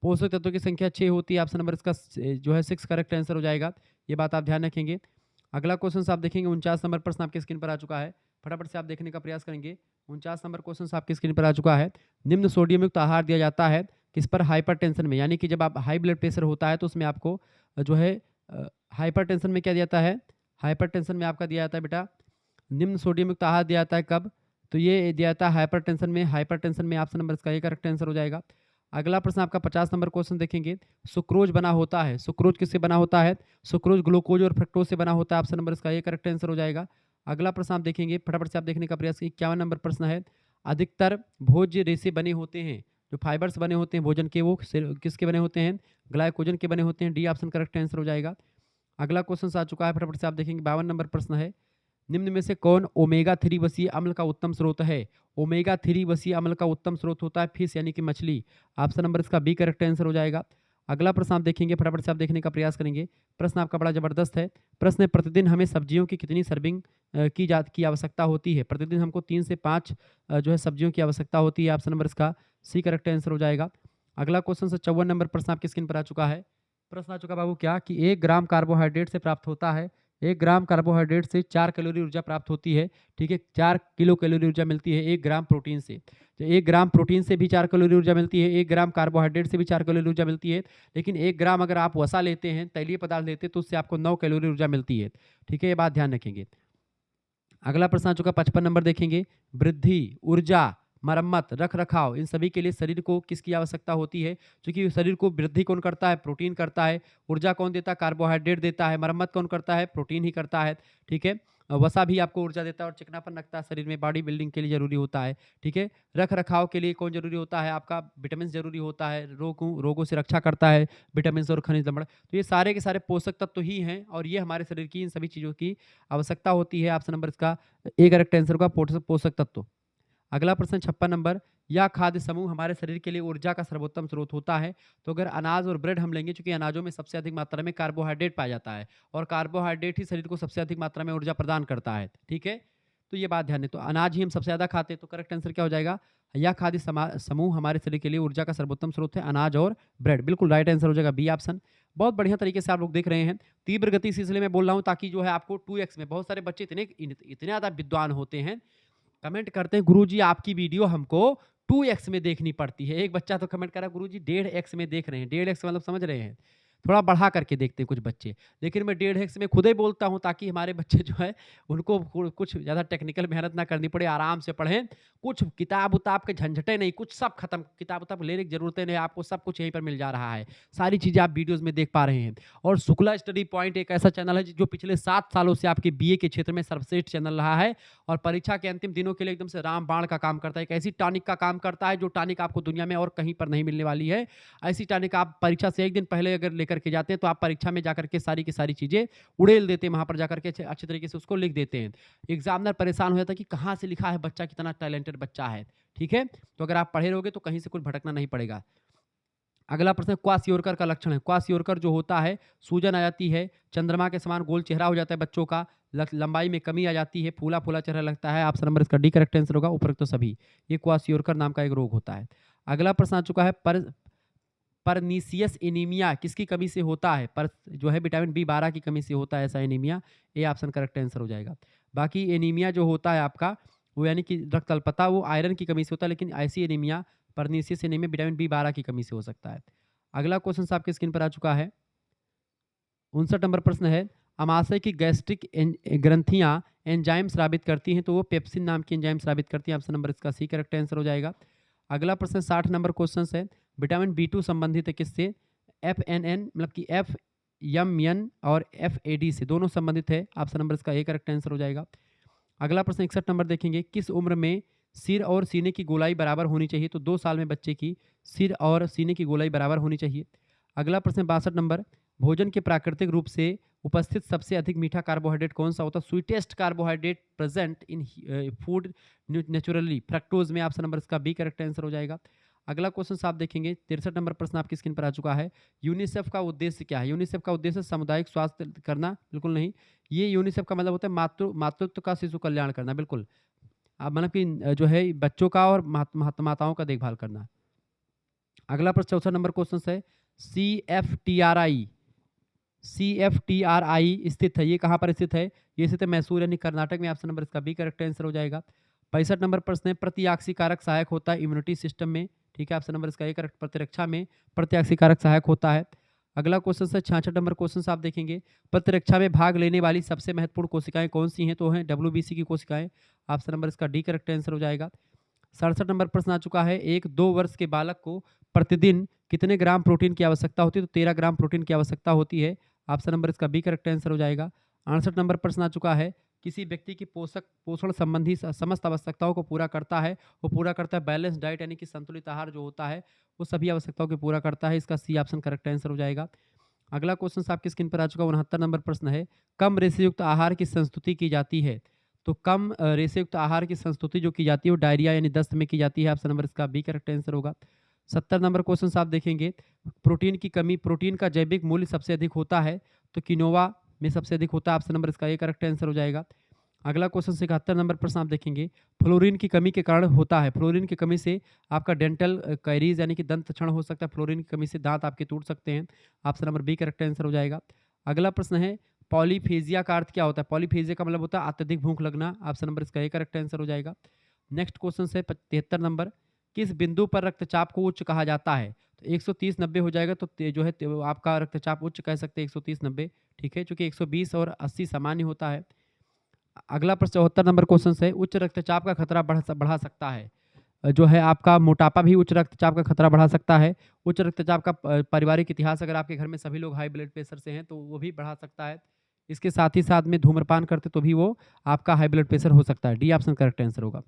A: पोषक तत्वों की संख्या 6 होती है। ऑप्शन नंबर इसका जो है 6 करेक्ट आंसर हो जाएगा। ये बात आप ध्यान रखेंगे। अगला क्वेश्चन आप देखेंगे 49 नंबर प्रश्न आपके स्क्रीन पर आ चुका है, फटाफट से आप देखने का प्रयास करेंगे। 49 नंबर क्वेश्चन आपकी स्क्रीन पर आ चुका है, निम्न सोडियम युक्त आहार दिया जाता है किस पर, हाइपरटेंशन में। यानी कि जब आप हाई ब्लड प्रेशर होता है तो उसमें आपको जो है हाइपरटेंशन में क्या दिया जाता है, हाइपरटेंशन में आपका दिया जाता है बेटा निम्न सोडियम युक्त आहार दिया जाता है कब, तो ये दिया जाता है हाइपरटेंशन में। हाइपरटेंशन में ऑप्शन नंबर इसका ये करेक्ट आंसर हो जाएगा। अगला प्रश्न आपका 50 नंबर क्वेश्चन देखेंगे, सुक्रोज बना होता है। सुक्रोज किससे बना होता है, सुक्रोज ग्लूकोज और फ्रक्टोज से बना होता है। ऑप्शन नंबर इसका ये करेक्ट आंसर हो जाएगा। अगला प्रश्न आप देखेंगे, फटाफट से आप देखने का प्रयास, 51 नंबर प्रश्न है, अधिकतर भोज्य रेशे बने होते हैं, जो फाइबर्स बने होते हैं भोजन के, वो किसके बने होते हैं, ग्लाइकोजन के बने होते हैं। डी ऑप्शन करेक्ट आंसर हो जाएगा। अगला क्वेश्चन आ चुका है, फटाफट से आप देखेंगे 52 नंबर प्रश्न है, निम्न में से कौन ओमेगा 3 वसीय अम्ल का उत्तम स्रोत है। ओमेगा 3 वसीय अम्ल का उत्तम स्रोत होता है फिश यानी कि मछली। ऑप्शन नंबर इसका बी करेक्ट आंसर हो जाएगा। अगला प्रश्न आप देखेंगे, फटाफट से आप देखने का प्रयास करेंगे। प्रश्न आपका बड़ा जबरदस्त है। प्रश्न है, प्रतिदिन हमें सब्जियों की कितनी सर्विंग की आवश्यकता होती है। प्रतिदिन हमको 3 से 5 जो है सब्जियों की आवश्यकता होती है। ऑप्शन नंबर इसका सी करेक्ट आंसर हो जाएगा। अगला क्वेश्चन 54 नंबर प्रश्न आपकी स्क्रीन पर आ चुका है। प्रश्न आ चुका बाबू क्या, कि 1 ग्राम कार्बोहाइड्रेट से प्राप्त होता है, 1 ग्राम कार्बोहाइड्रेट से 4 कैलोरी ऊर्जा प्राप्त होती है। ठीक है, 4 किलो कैलोरी ऊर्जा मिलती है 1 ग्राम प्रोटीन से। तो 1 ग्राम प्रोटीन से भी 4 कैलोरी ऊर्जा मिलती है, 1 ग्राम कार्बोहाइड्रेट से भी 4 कैलोरी ऊर्जा मिलती है। लेकिन 1 ग्राम अगर आप वसा लेते हैं, तैलीय पदार्थ लेते हैं, तो उससे आपको 9 कैलोरी ऊर्जा मिलती है। ठीक है, ये बात ध्यान रखेंगे। अगला प्रश्न आ चुका 55 नंबर देखेंगे, वृद्धि, ऊर्जा, मरम्मत, रख रखाव, इन सभी के लिए शरीर को किसकी आवश्यकता होती है। क्योंकि शरीर को वृद्धि कौन करता है, प्रोटीन करता है। ऊर्जा कौन देता है, कार्बोहाइड्रेट देता है। मरम्मत कौन करता है, प्रोटीन ही करता है। ठीक है, वसा भी आपको ऊर्जा देता है और चिकनापन रखता है शरीर में, बॉडी बिल्डिंग के लिए जरूरी होता है। ठीक है, रख रखाव के लिए कौन जरूरी होता है, आपका विटामिन जरूरी होता है, रोगों से रक्षा करता है विटामिन और खनिज लवण। तो ये सारे के सारे पोषक तत्व ही हैं और ये हमारे शरीर की इन सभी चीज़ों की आवश्यकता होती है। ऑप्शन नंबर इसका ए करेक्ट आंसर का पोषक तत्व। अगला प्रश्न 56 नंबर, यह खाद्य समूह हमारे शरीर के लिए ऊर्जा का सर्वोत्तम स्रोत होता है। तो अगर अनाज और ब्रेड हम लेंगे, चूंकि अनाजों में सबसे अधिक मात्रा में कार्बोहाइड्रेट पाया जाता है और कार्बोहाइड्रेट ही शरीर को सबसे अधिक मात्रा में ऊर्जा प्रदान करता है। ठीक है, तो ये बात ध्यान दें, तो अनाज ही हम सबसे ज़्यादा खाते हैं। तो करेक्ट आंसर क्या हो जाएगा, यह खाद्य समूह हमारे शरीर के लिए ऊर्जा का सर्वोत्तम स्रोत है, अनाज और ब्रेड। बिल्कुल राइट आंसर हो जाएगा बी ऑप्शन। बहुत बढ़िया तरीके से आप लोग देख रहे हैं। तीव्र गति से इसलिए मैं बोल रहा हूँ ताकि जो है आपको 2x में, बहुत सारे बच्चे इतने ज़्यादा विद्वान होते हैं, कमेंट करते हैं गुरुजी आपकी वीडियो हमको 2x में देखनी पड़ती है। एक बच्चा तो कमेंट करा गुरुजी 1.5x में देख रहे हैं। 1.5x मतलब समझ रहे हैं? थोड़ा बढ़ा करके देखते हैं कुछ बच्चे। लेकिन मैं 1.5x में खुद ही बोलता हूँ ताकि हमारे बच्चे जो है उनको कुछ ज़्यादा टेक्निकल मेहनत ना करनी पड़े, आराम से पढ़ें। कुछ किताब-उताब के झंझटें नहीं, कुछ सब खत्म, किताब-उताब लेने की ज़रूरत नहीं, आपको सब कुछ यहीं पर मिल जा रहा है। सारी चीज़ें आप वीडियोज़ में देख पा रहे हैं। और शुक्ला स्टडी पॉइंट एक ऐसा चैनल है जो पिछले 7 सालों से आपके बीए के क्षेत्र में सर्वश्रेष्ठ चैनल रहा है और परीक्षा के अंतिम दिनों के लिए एकदम से रामबाण का काम करता है। एक ऐसी टॉनिक का काम करता है जो टॉनिक आपको दुनिया में और कहीं पर नहीं मिलने वाली है। ऐसी टॉनिक आप परीक्षा से 1 दिन पहले अगर लेकर के जाते हैं तो आप परीक्षा में जाकर के सारी की सारी चीज़ें उड़ेल देते हैं, वहाँ पर जाकर के अच्छे तरीके से उसको लिख देते हैं। एग्ज़ामिनर परेशान हो जाता है कि कहाँ से लिखा है, बच्चा कितना टैलेंटेड बच्चा है, ठीक है? तो अगर आप पढ़े रहोगे तो कहीं से कुछ भटकना नहीं पड़ेगा। अगला प्रश्न है क्वासियोरकर का लक्षण है। क्वासियोरकर जो होता है, सूजन आ जाती है, चंद्रमा के समान गोल चेहरा हो जाता है बच्चों का, लंबाई में कमी आ जाती है, फूला-फूला चेहरा लगता है। ऑप्शन नंबर इसका डी करेक्ट आंसर होगा, उपरोक्त तो सभी। ये क्वासियोरकर नाम का एक रोग होता है। अगला प्रश्न आ चुका है परनीसियस एनीमिया किसकी कमी से होता है? पर जो है विटामिन बी12 की कमी से होता है ऐसा anaemia. A option correct answer हो जाएगा। बाकी एनीमिया जो होता है आपका, वो यानी कि रक्त अल्पता, वो आयरन की कमी से होता है, लेकिन ऐसी anaemia pernicious anaemia vitamin B12 की कमी से हो सकता है। अगला क्वेश्चन आपके स्क्रीन पर आ चुका है। 59 नंबर प्रश्न है, अमाशय की गैस्ट्रिक ग्रंथियां एंजाइम स्रावित करती हैं, तो वो पेप्सिन नाम की एंजाइम स्रावित करती हैं। ऑप्शन नंबर इसका सी करेक्ट आंसर हो जाएगा। अगला प्रश्न 60 नंबर क्वेश्चन है, विटामिन बी2 संबंधित है किससे? एफ एन एन मतलब कि एफ एम एन और एफ ए डी से, दोनों संबंधित है। ऑप्शन नंबर इसका ए करेक्ट आंसर हो जाएगा। अगला प्रश्न 61 नंबर देखेंगे, किस उम्र में सिर और सीने की गोलाई बराबर होनी चाहिए? तो 2 साल में बच्चे की सिर और सीने की गोलाई बराबर होनी चाहिए। अगला प्रश्न 62 नंबर, भोजन के प्राकृतिक रूप से उपस्थित सबसे अधिक मीठा कार्बोहाइड्रेट कौन सा होता है? Sweetest carbohydrate present in food naturally, fructose में। ऑप्शन नंबर इसका बी करेक्ट आंसर हो जाएगा। अगला क्वेश्चन आप देखेंगे, 63 नंबर प्रश्न आपकी स्क्रीन पर आ चुका है, यूनिसेफ का उद्देश्य क्या है? यूनिसेफ का उद्देश्य सामुदायिक स्वास्थ्य करना, बिल्कुल नहीं। ये यूनिसेफ का मतलब होता है मातृत्व का शिशु कल्याण करना, बिल्कुल। मतलब कि जो है बच्चों का और माताओं का देखभाल करना। अगला प्रश्न 64 नंबर क्वेश्चन है, CFTRI स्थित है, ये कहाँ पर स्थित है? ये स्थित है मैसूर यानी कर्नाटक में। ऑप्शन नंबर इसका बी करेक्ट आंसर हो जाएगा। 65 नंबर प्रश्न है, प्रतिआक्सीकारक सहायक होता है इम्यूनिटी सिस्टम में, ठीक है। ऑप्शन नंबर इसका ए करेक्ट, प्रतिरक्षा में प्रतिआक्सीकारक सहायक होता है। अगला क्वेश्चन है 66 नंबर क्वेश्चन आप देखेंगे, प्रतिरक्षा में भाग लेने वाली सबसे महत्वपूर्ण कोशिकाएं कौन सी हैं? तो हैं WBC की कोशिकाएं। ऑप्शन नंबर इसका डी करेक्ट आंसर हो जाएगा। 67 नंबर प्रश्न आ चुका है, एक 2 वर्ष के बालक को प्रतिदिन कितने ग्राम प्रोटीन की आवश्यकता होती है? तो 13 ग्राम प्रोटीन की आवश्यकता होती है। ऑप्शन नंबर इसका बी करेक्ट आंसर हो जाएगा। 68 नंबर प्रश्न आ चुका है, किसी व्यक्ति की पोषण संबंधी समस्त आवश्यकताओं को पूरा करता है, वो पूरा करता है बैलेंस डाइट यानी कि संतुलित आहार जो होता है वो सभी आवश्यकताओं को पूरा करता है। इसका सी ऑप्शन करेक्ट आंसर हो जाएगा। अगला क्वेश्चन आपकी स्क्रीन पर आ चुका है, 69 नंबर प्रश्न है, कम रेशेयुक्त आहार की संस्तुति की जाती है? तो कम रेशेयुक्त आहार की संस्तुति जो की जाती है वो डायरिया यानी दस्त में की जाती है। ऑप्शन नंबर इसका बी करेक्ट आंसर होगा। 70 नंबर क्वेश्चन आप देखेंगे, प्रोटीन की कमी, प्रोटीन का जैविक मूल्य सबसे अधिक होता है, तो किनोवा में सबसे अधिक होता है। ऑप्शन नंबर इसका ए करेक्ट आंसर हो जाएगा। अगला क्वेश्चन 71 नंबर प्रश्न आप देखेंगे, फ्लोरीन की कमी के कारण होता है, फ्लोरीन की कमी से आपका डेंटल कैरीज यानी कि दंत क्षण हो सकता है, फ्लोरीन की कमी से दांत आपके टूट सकते हैं। Option number B correct answer हो जाएगा। अगला प्रश्न है, पॉलीफेजिया का अर्थ क्या होता है? पॉलीफेजिया का मतलब होता है अत्यधिक भूख लगना। ऑप्शन नंबर इसका ए करेक्ट आंसर हो जाएगा। नेक्स्ट क्वेश्चन है 73 नंबर, किस बिंदु पर रक्तचाप को उच्च कहा जाता है? तो 130-90 हो जाएगा, तो जो है आपका रक्तचाप उच्च कह सकते हैं 130-90, ठीक है, क्योंकि 120 और 80 सामान्य होता है। अगला प्रश्न 74 नंबर क्वेश्चन है, उच्च रक्तचाप का खतरा बढ़ा सकता है, जो है आपका मोटापा भी उच्च रक्तचाप का खतरा बढ़ा सकता है। उच्च रक्तचाप का पारिवारिक इतिहास, अगर आपके घर में सभी लोग हाई ब्लड प्रेशर से हैं तो वो भी बढ़ा सकता है। इसके साथ ही साथ में धूम्रपान करते तो भी वो आपका हाई ब्लड प्रेशर हो सकता है। डी ऑप्शन करेक्ट आंसर होगा।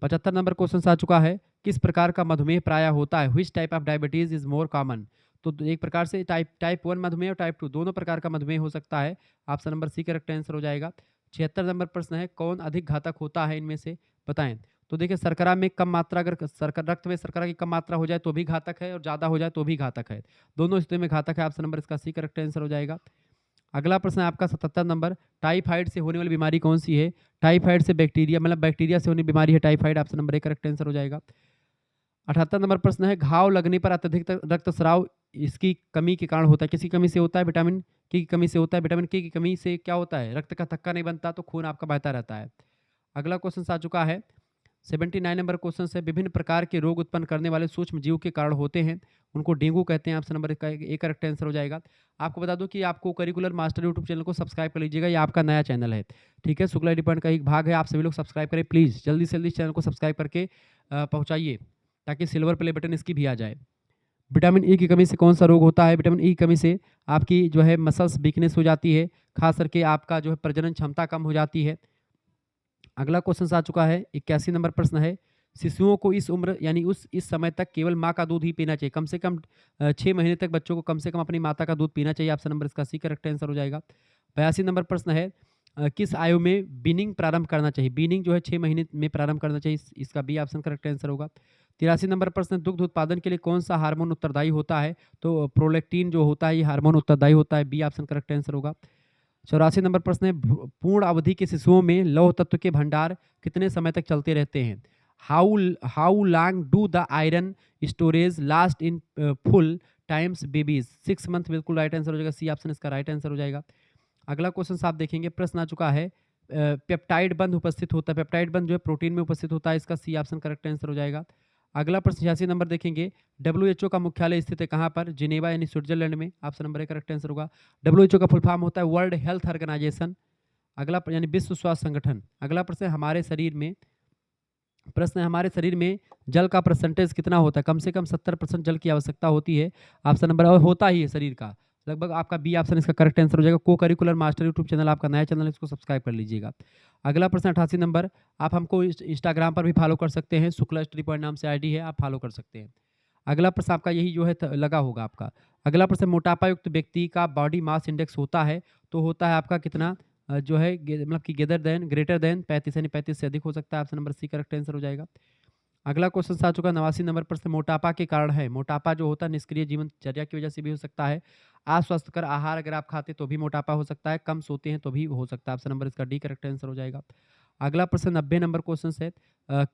A: 75 नंबर क्वेश्चन आ चुका है, किस प्रकार का मधुमेह प्राय होता है? Which type of diabetes is more common? तो एक प्रकार से टाइप 1 मधुमेह और टाइप 2 दोनों प्रकार का मधुमेह हो सकता है। Option number C correct answer हो जाएगा। 76 नंबर प्रश्न है, कौन अधिक घातक होता है इनमें से, बताएं। तो देखिए, शर्करा में कम मात्रा, अगर रक्त में शर्करा की कम मात्रा हो जाए तो भी घातक है और ज़्यादा हो जाए तो भी घातक है, दोनों स्थिति में घातक है। ऑप्शन नंबर इसका सी करेक्ट आंसर हो जाएगा। अगला प्रश्न है आपका 77 नंबर, टाइफाइड से होने वाली बीमारी कौन सी है? टाइफाइड से बैक्टीरिया, मतलब बैक्टीरिया से होने वाली बीमारी है typhoid. Option number A correct answer हो जाएगा। 78 नंबर प्रश्न है, घाव लगने पर अत्यधिक रक्तस्राव इसकी कमी के कारण होता है। किसकी कमी से होता है? विटामिन के की कमी से होता है। विटामिन के की कमी से क्या होता है? रक्त का थक्का नहीं बनता, तो खून आपका बहता रहता है। अगला क्वेश्चन आ चुका है 79 नंबर क्वेश्चन है, विभिन्न प्रकार के रोग उत्पन्न करने वाले सूक्ष्म जीव के कारण होते हैं, उनको डेंगू कहते हैं। Option number A correct answer हो जाएगा। आपको बता दूं कि आपको करिकुलर मास्टर यूट्यूब चैनल को सब्सक्राइब कर लीजिएगा, ये आपका नया चैनल है, ठीक है। शुक्ला डिपार्टमेंट का एक भाग है, आप सभी लोग सब्सक्राइब करें प्लीज़, जल्दी से जल्दी चैनल को सब्सक्राइब करके पहुँचाइए, ताकि सिल्वर प्ले बटन इसकी भी आ जाए। विटामिन ई की कमी से कौन सा रोग होता है? विटामिन ई की कमी से आपकी जो है मसल्स वीकनेस हो जाती है, खास करके आपका जो है प्रजनन क्षमता कम हो जाती है। अगला क्वेश्चन आ चुका है 81 नंबर प्रश्न है, शिशुओं को इस उम्र यानी इस समय तक केवल माँ का दूध ही पीना चाहिए, कम से कम 6 महीने तक बच्चों को कम से कम अपनी माता का दूध पीना चाहिए। ऑप्शन नंबर इसका सी करेक्ट आंसर हो जाएगा। 82 नंबर प्रश्न है, किस आयु में बीनिंग प्रारंभ करना चाहिए? बीनिंग जो है 6 महीने में प्रारंभ करना चाहिए, इसका बी ऑप्शन करेक्ट आंसर होगा। 83 नंबर प्रश्न, दुग्ध उत्पादन के लिए कौन सा हार्मोन उत्तरदायी होता है? तो प्रोलैक्टिन जो होता है ये हार्मोन उत्तरदायी होता है, बी ऑप्शन करेक्ट आंसर होगा। 84 नंबर प्रश्न है, पूर्ण अवधि के शिशुओं में लौह तत्व के भंडार कितने समय तक चलते रहते हैं? How long do the iron storage last in full times babies? 6 month बिल्कुल राइट आंसर हो जाएगा, सी ऑप्शन इसका राइट आंसर हो जाएगा। अगला क्वेश्चन आप देखेंगे, प्रश्न आ चुका है, पेप्टाइड बंध उपस्थित होता है, पेप्टाइड बंध जो है प्रोटीन में उपस्थित होता है, इसका सी ऑप्शन करेक्ट आंसर हो जाएगा। अगला प्रश्न 86 नंबर देखेंगे, WHO का मुख्यालय स्थित है कहाँ पर? जिनेवा यानी स्विट्जरलैंड में, option number A correct answer होगा। WHO का फुल फॉर्म होता है वर्ल्ड हेल्थ ऑर्गेनाइजेशन, अगला यानी विश्व स्वास्थ्य संगठन। अगला प्रश्न, हमारे शरीर में हमारे शरीर में जल का परसेंटेज कितना होता है? कम से कम 70% जल की आवश्यकता होती है, ऑप्शन नंबर और होता ही है शरीर का लगभग, आपका बी ऑप्शन इसका करेक्ट आंसर हो जाएगा। को करिकुलर मास्टर यूट्यूब चैनल आपका नया चैनल है, इसको सब्सक्राइब कर लीजिएगा। अगला प्रश्न 88 नंबर, आप हमको इंस्टाग्राम पर भी फॉलो कर सकते हैं, शुक्ला स्टडी पॉइंट नाम से आईडी है, आप फॉलो कर सकते हैं। अगला प्रश्न आपका यही जो है लगा होगा आपका। अगला प्रश्न, मोटापा युक्त व्यक्ति का बॉडी मास इंडेक्स होता है, तो होता है आपका कितना? जो है मतलब कि ग्रेटर देन 35 यानी 35 से अधिक हो सकता है, option number C correct answer हो जाएगा। अगला क्वेश्चन आ चुका 89 नंबर प्रश्न, मोटापा के कारण है, मोटापा जो होता है निष्क्रिय जीवनचर्या की वजह से भी हो सकता है, अस्वास्थ्यकर आहार अगर आप खाते तो भी मोटापा हो सकता है, कम सोते हैं तो भी हो सकता है, ऑप्शन नंबर इसका डी करेक्ट आंसर हो जाएगा। अगला प्रश्न 90 नंबर क्वेश्चन है,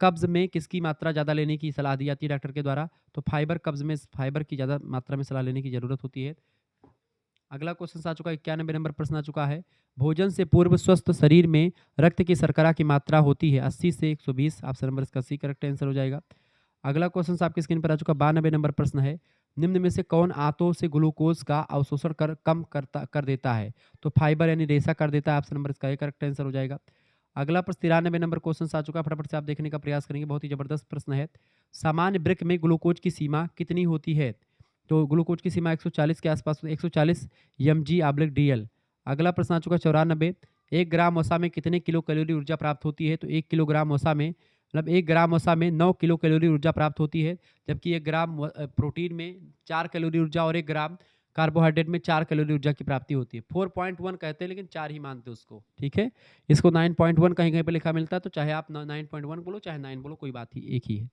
A: कब्ज में किसकी मात्रा ज़्यादा लेने की सलाह दी जाती है डॉक्टर के द्वारा? तो फाइबर, कब्ज में फाइबर की ज़्यादा मात्रा में सलाह लेने की जरूरत होती है। अगला क्वेश्चन आ चुका है 91 नंबर प्रश्न आ चुका है, भोजन से पूर्व स्वस्थ शरीर में रक्त की शर्करा की मात्रा होती है 80 से 120, ऑप्शन नंबर इसका सी करेक्ट आंसर हो जाएगा। अगला क्वेश्चन आपकी स्क्रीन पर आ चुका 92 नंबर प्रश्न है, निम्न में से कौन आंतों से ग्लूकोज का अवशोषण कम कर देता है? तो फाइबर यानी रेशा कर देता है, ऑप्शन नंबर इसका करेक्ट आंसर हो जाएगा। अगला प्रश्न 93 नंबर क्वेश्चन आ चुका, फटाफट से आप देखने का प्रयास करेंगे, बहुत ही जबरदस्त प्रश्न है। सामान्य वृक्क में ग्लूकोज की सीमा कितनी होती है? तो ग्लूकोज की सीमा 140 के आसपास, 140 mg/dl। अगला प्रश्न आ चुका 94, 1 ग्राम वसा में कितने किलो कैलोरी ऊर्जा प्राप्त होती है? तो 1 किलोग्राम वसा में मतलब 1 ग्राम वसा में 9 किलो कैलोरी ऊर्जा प्राप्त होती है, जबकि 1 ग्राम प्रोटीन में 4 कैलोरी ऊर्जा और 1 ग्राम कार्बोहाइड्रेट में 4 कैलोरी ऊर्जा की प्राप्ति होती है। 4.1 कहते हैं लेकिन 4 ही मानते हैं उसको, ठीक है। इसको 9.1 कहीं कहीं पर लिखा मिलता है, तो चाहे आप 9.1 बोलो चाहे 9 बोलो, कोई बात ही एक ही है।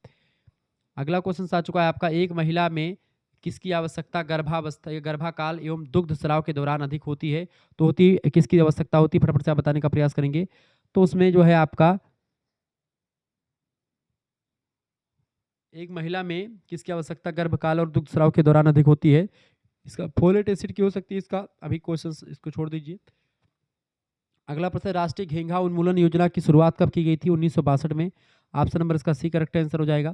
A: अगला क्वेश्चन आ चुका है आपका, एक महिला में किसकी आवश्यकता गर्भावस्था या गर्भाकाल एवं दुग्ध स्राव के दौरान अधिक होती है? तो होती किसकी आवश्यकता होती है, फटाफट से आप बताने का प्रयास करेंगे। तो उसमें जो है आपका एक महिला में किसकी आवश्यकता गर्भकाल और दुग्ध स्राव के दौरान अधिक होती है? इसका फोलेट एसिड की हो सकती है, इसका अभी क्वेश्चन इसको छोड़ दीजिए। अगला प्रश्न, राष्ट्रीय घेंघा उन्मूलन योजना की शुरुआत कब की गई थी? 1962 में, ऑप्शन नंबर इसका सी करेक्ट आंसर हो जाएगा।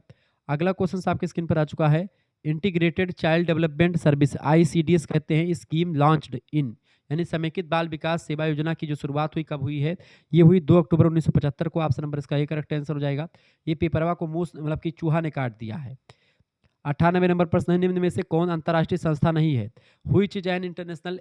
A: अगला क्वेश्चन आपके स्क्रीन पर आ चुका है, integrated child development service ICDS कहते हैं स्कीम लॉन्च्ड इन, यानी समेकित बाल विकास सेवा योजना की जो शुरुआत हुई कब हुई है? ये हुई 2 अक्टूबर 1975 को, ऑप्शन नंबर इसका ये करेक्ट आंसर हो जाएगा। ये पेपरवा को मूस मतलब कि चूहा ने काट दिया है। 98 नंबर प्रश्न है, निम्न में से कौन अंतर्राष्ट्रीय संस्था नहीं है? व्हिच इज एन इंटरनेशनल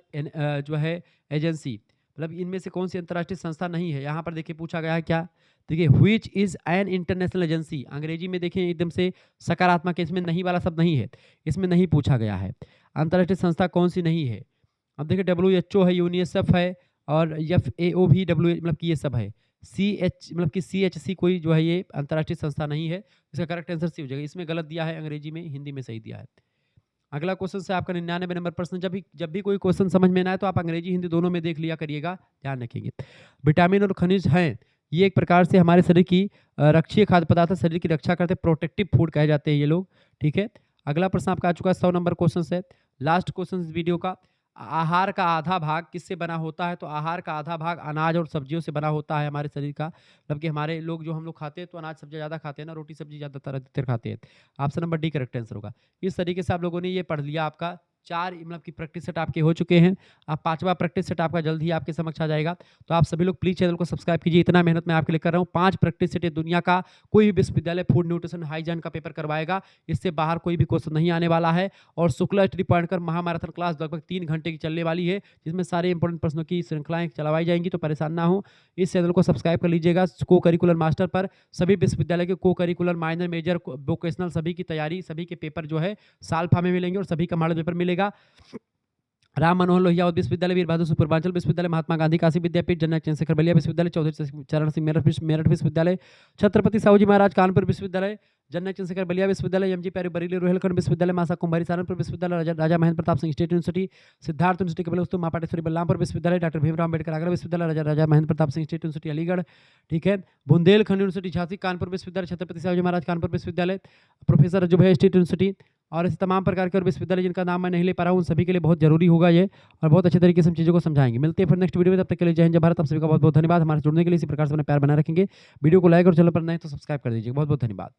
A: जो है एजेंसी, मतलब इनमें से कौन सी अंतर्राष्ट्रीय संस्था नहीं है? यहाँ पर देखिए पूछा गया है क्या, देखिए which is an international agency, अंग्रेजी में देखिए एकदम से सकारात्मक है, इसमें नहीं वाला शब्द नहीं है, इसमें नहीं पूछा गया है। अंतर्राष्ट्रीय संस्था कौन सी नहीं है? अब देखिए WHO है, यूनिसेफ है और FAO भी मतलब कि ये सब है। मतलब कि CHC कोई जो है ये अंतर्राष्ट्रीय संस्था नहीं है, इसका करेक्ट आंसर सी हो जाएगा। इसमें गलत दिया है अंग्रेजी में, हिंदी में सही दिया है। अगला क्वेश्चन से आपका 99 नंबर प्रश्न, जब भी कोई क्वेश्चन समझ में ना आए तो आप अंग्रेजी हिंदी दोनों में देख लिया करिएगा, ध्यान रखेंगे। विटामिन और खनिज हैं, ये एक प्रकार से हमारे शरीर की रक्षीय खाद्य पदार्थ, शरीर की रक्षा करते, प्रोटेक्टिव फूड कहे जाते हैं ये लोग, ठीक है। अगला प्रश्न आपका आ चुका है 100 नंबर क्वेश्चन है, लास्ट क्वेश्चन इस वीडियो का। आहार का आधा भाग किससे बना होता है? तो आहार का आधा भाग अनाज और सब्जियों से बना होता है हमारे शरीर का। मतलब कि हमारे लोग जो हम लोग खाते हैं तो अनाज सब्जियाँ ज़्यादा खाते हैं ना, रोटी सब्जी ज़्यादातर अधिकतर खाते हैं। Option number D correct answer होगा। इस तरीके से आप लोगों ने ये पढ़ लिया, आपका 4 मतलब कि प्रैक्टिस सेट आपके हो चुके हैं। अब 5वां प्रैक्टिस सेट आपका जल्द ही आपके समक्ष आ जाएगा। तो आप सभी लोग प्लीज़ चैनल को सब्सक्राइब कीजिए, इतना मेहनत मैं आपके लिए कर रहा हूँ। 5 प्रैक्टिस सेट ये दुनिया का कोई भी विश्वविद्यालय फूड न्यूट्रिशन हाइजीन का पेपर करवाएगा। इससे बाहर कोई भी क्वेश्चन नहीं आने वाला है। और शुक्ला स्टडी पॉइंट कर महामैराथन क्लास लगभग 3 घंटे की चलने वाली है, जिसमें सारे इंपॉर्टेंट प्रश्नों की श्रृंखलाएँ चलवाई जाएँगी, तो परेशान ना हो। इस चैनल को सब्सक्राइब कर लीजिएगा। को करिकुलर मास्टर पर सभी विश्वविद्यालय के को करिकुलर, माइनर, मेजर, वोकेशनल सभी की तैयारी, सभी के पेपर जो है साल-फा में मिलेंगे और सभी का मॉडल पेपर मिलेगा। राम मनोहर लोहिया विश्वविद्यालय, वीर बहादुर पूर्वांचल विश्वविद्यालय, महात्मा गांधी काशी विद्यापीठ, जनरल चंद्रशेखर बलिया विश्वविद्यालय, चौधरी चरण सिंह मेरठ विश्वविद्यालय, छत्रपति साहू जी महाराज कानपुर विश्वविद्यालय, जनरल चंद्रशेखर बलिया विश्वविद्यालय, एमजी प्यारे बरेली रोहिलखंड विश्वविद्यालय, मासा कुंभारी सहारनपुर विश्वविद्यालय, Raja Mahendra Pratap Singh state university, Siddharth university Kapilvastu महापाटेश्वरी बलरामपुर विश्वविद्यालय, डॉक्टर भीमराव अम्बेडकर आगरा विश्वविद्यालय, राजा महेंद्र प्रताप सिंह स्टेट यूनिवर्सिटी अलीगढ़, ठीक है, बुंदेलखंड यूनिवर्सिटी झांसी कानपुर विश्वविद्यालय, छत्रपति साहू जी महाराज कानपुर विश्वविद्यालय, प्रोफेसर जुबैर स्टेट यूनिवर्सिटी, और ऐसे तमाम प्रकार के और विश्वविद्यालय जिनका नाम मैं नहीं ले पा रहा हूँ, उन सभी के लिए बहुत जरूरी होगा ये, और बहुत अच्छे तरीके से हम चीज़ों को समझाएंगे। मिलते हैं फिर नेक्स्ट वीडियो में, तब तक के लिए जय हिंद जय भारत। आप सभी का बहुत बहुत धन्यवाद। हमारे जुड़ने के लिए इसी प्रकार से अपना प्यार बनाए रखेंगे। वीडियो को लाइक और चैनल पर नए तो सब्सक्राइब कर दीजिए। बहुत बहुत धन्यवाद।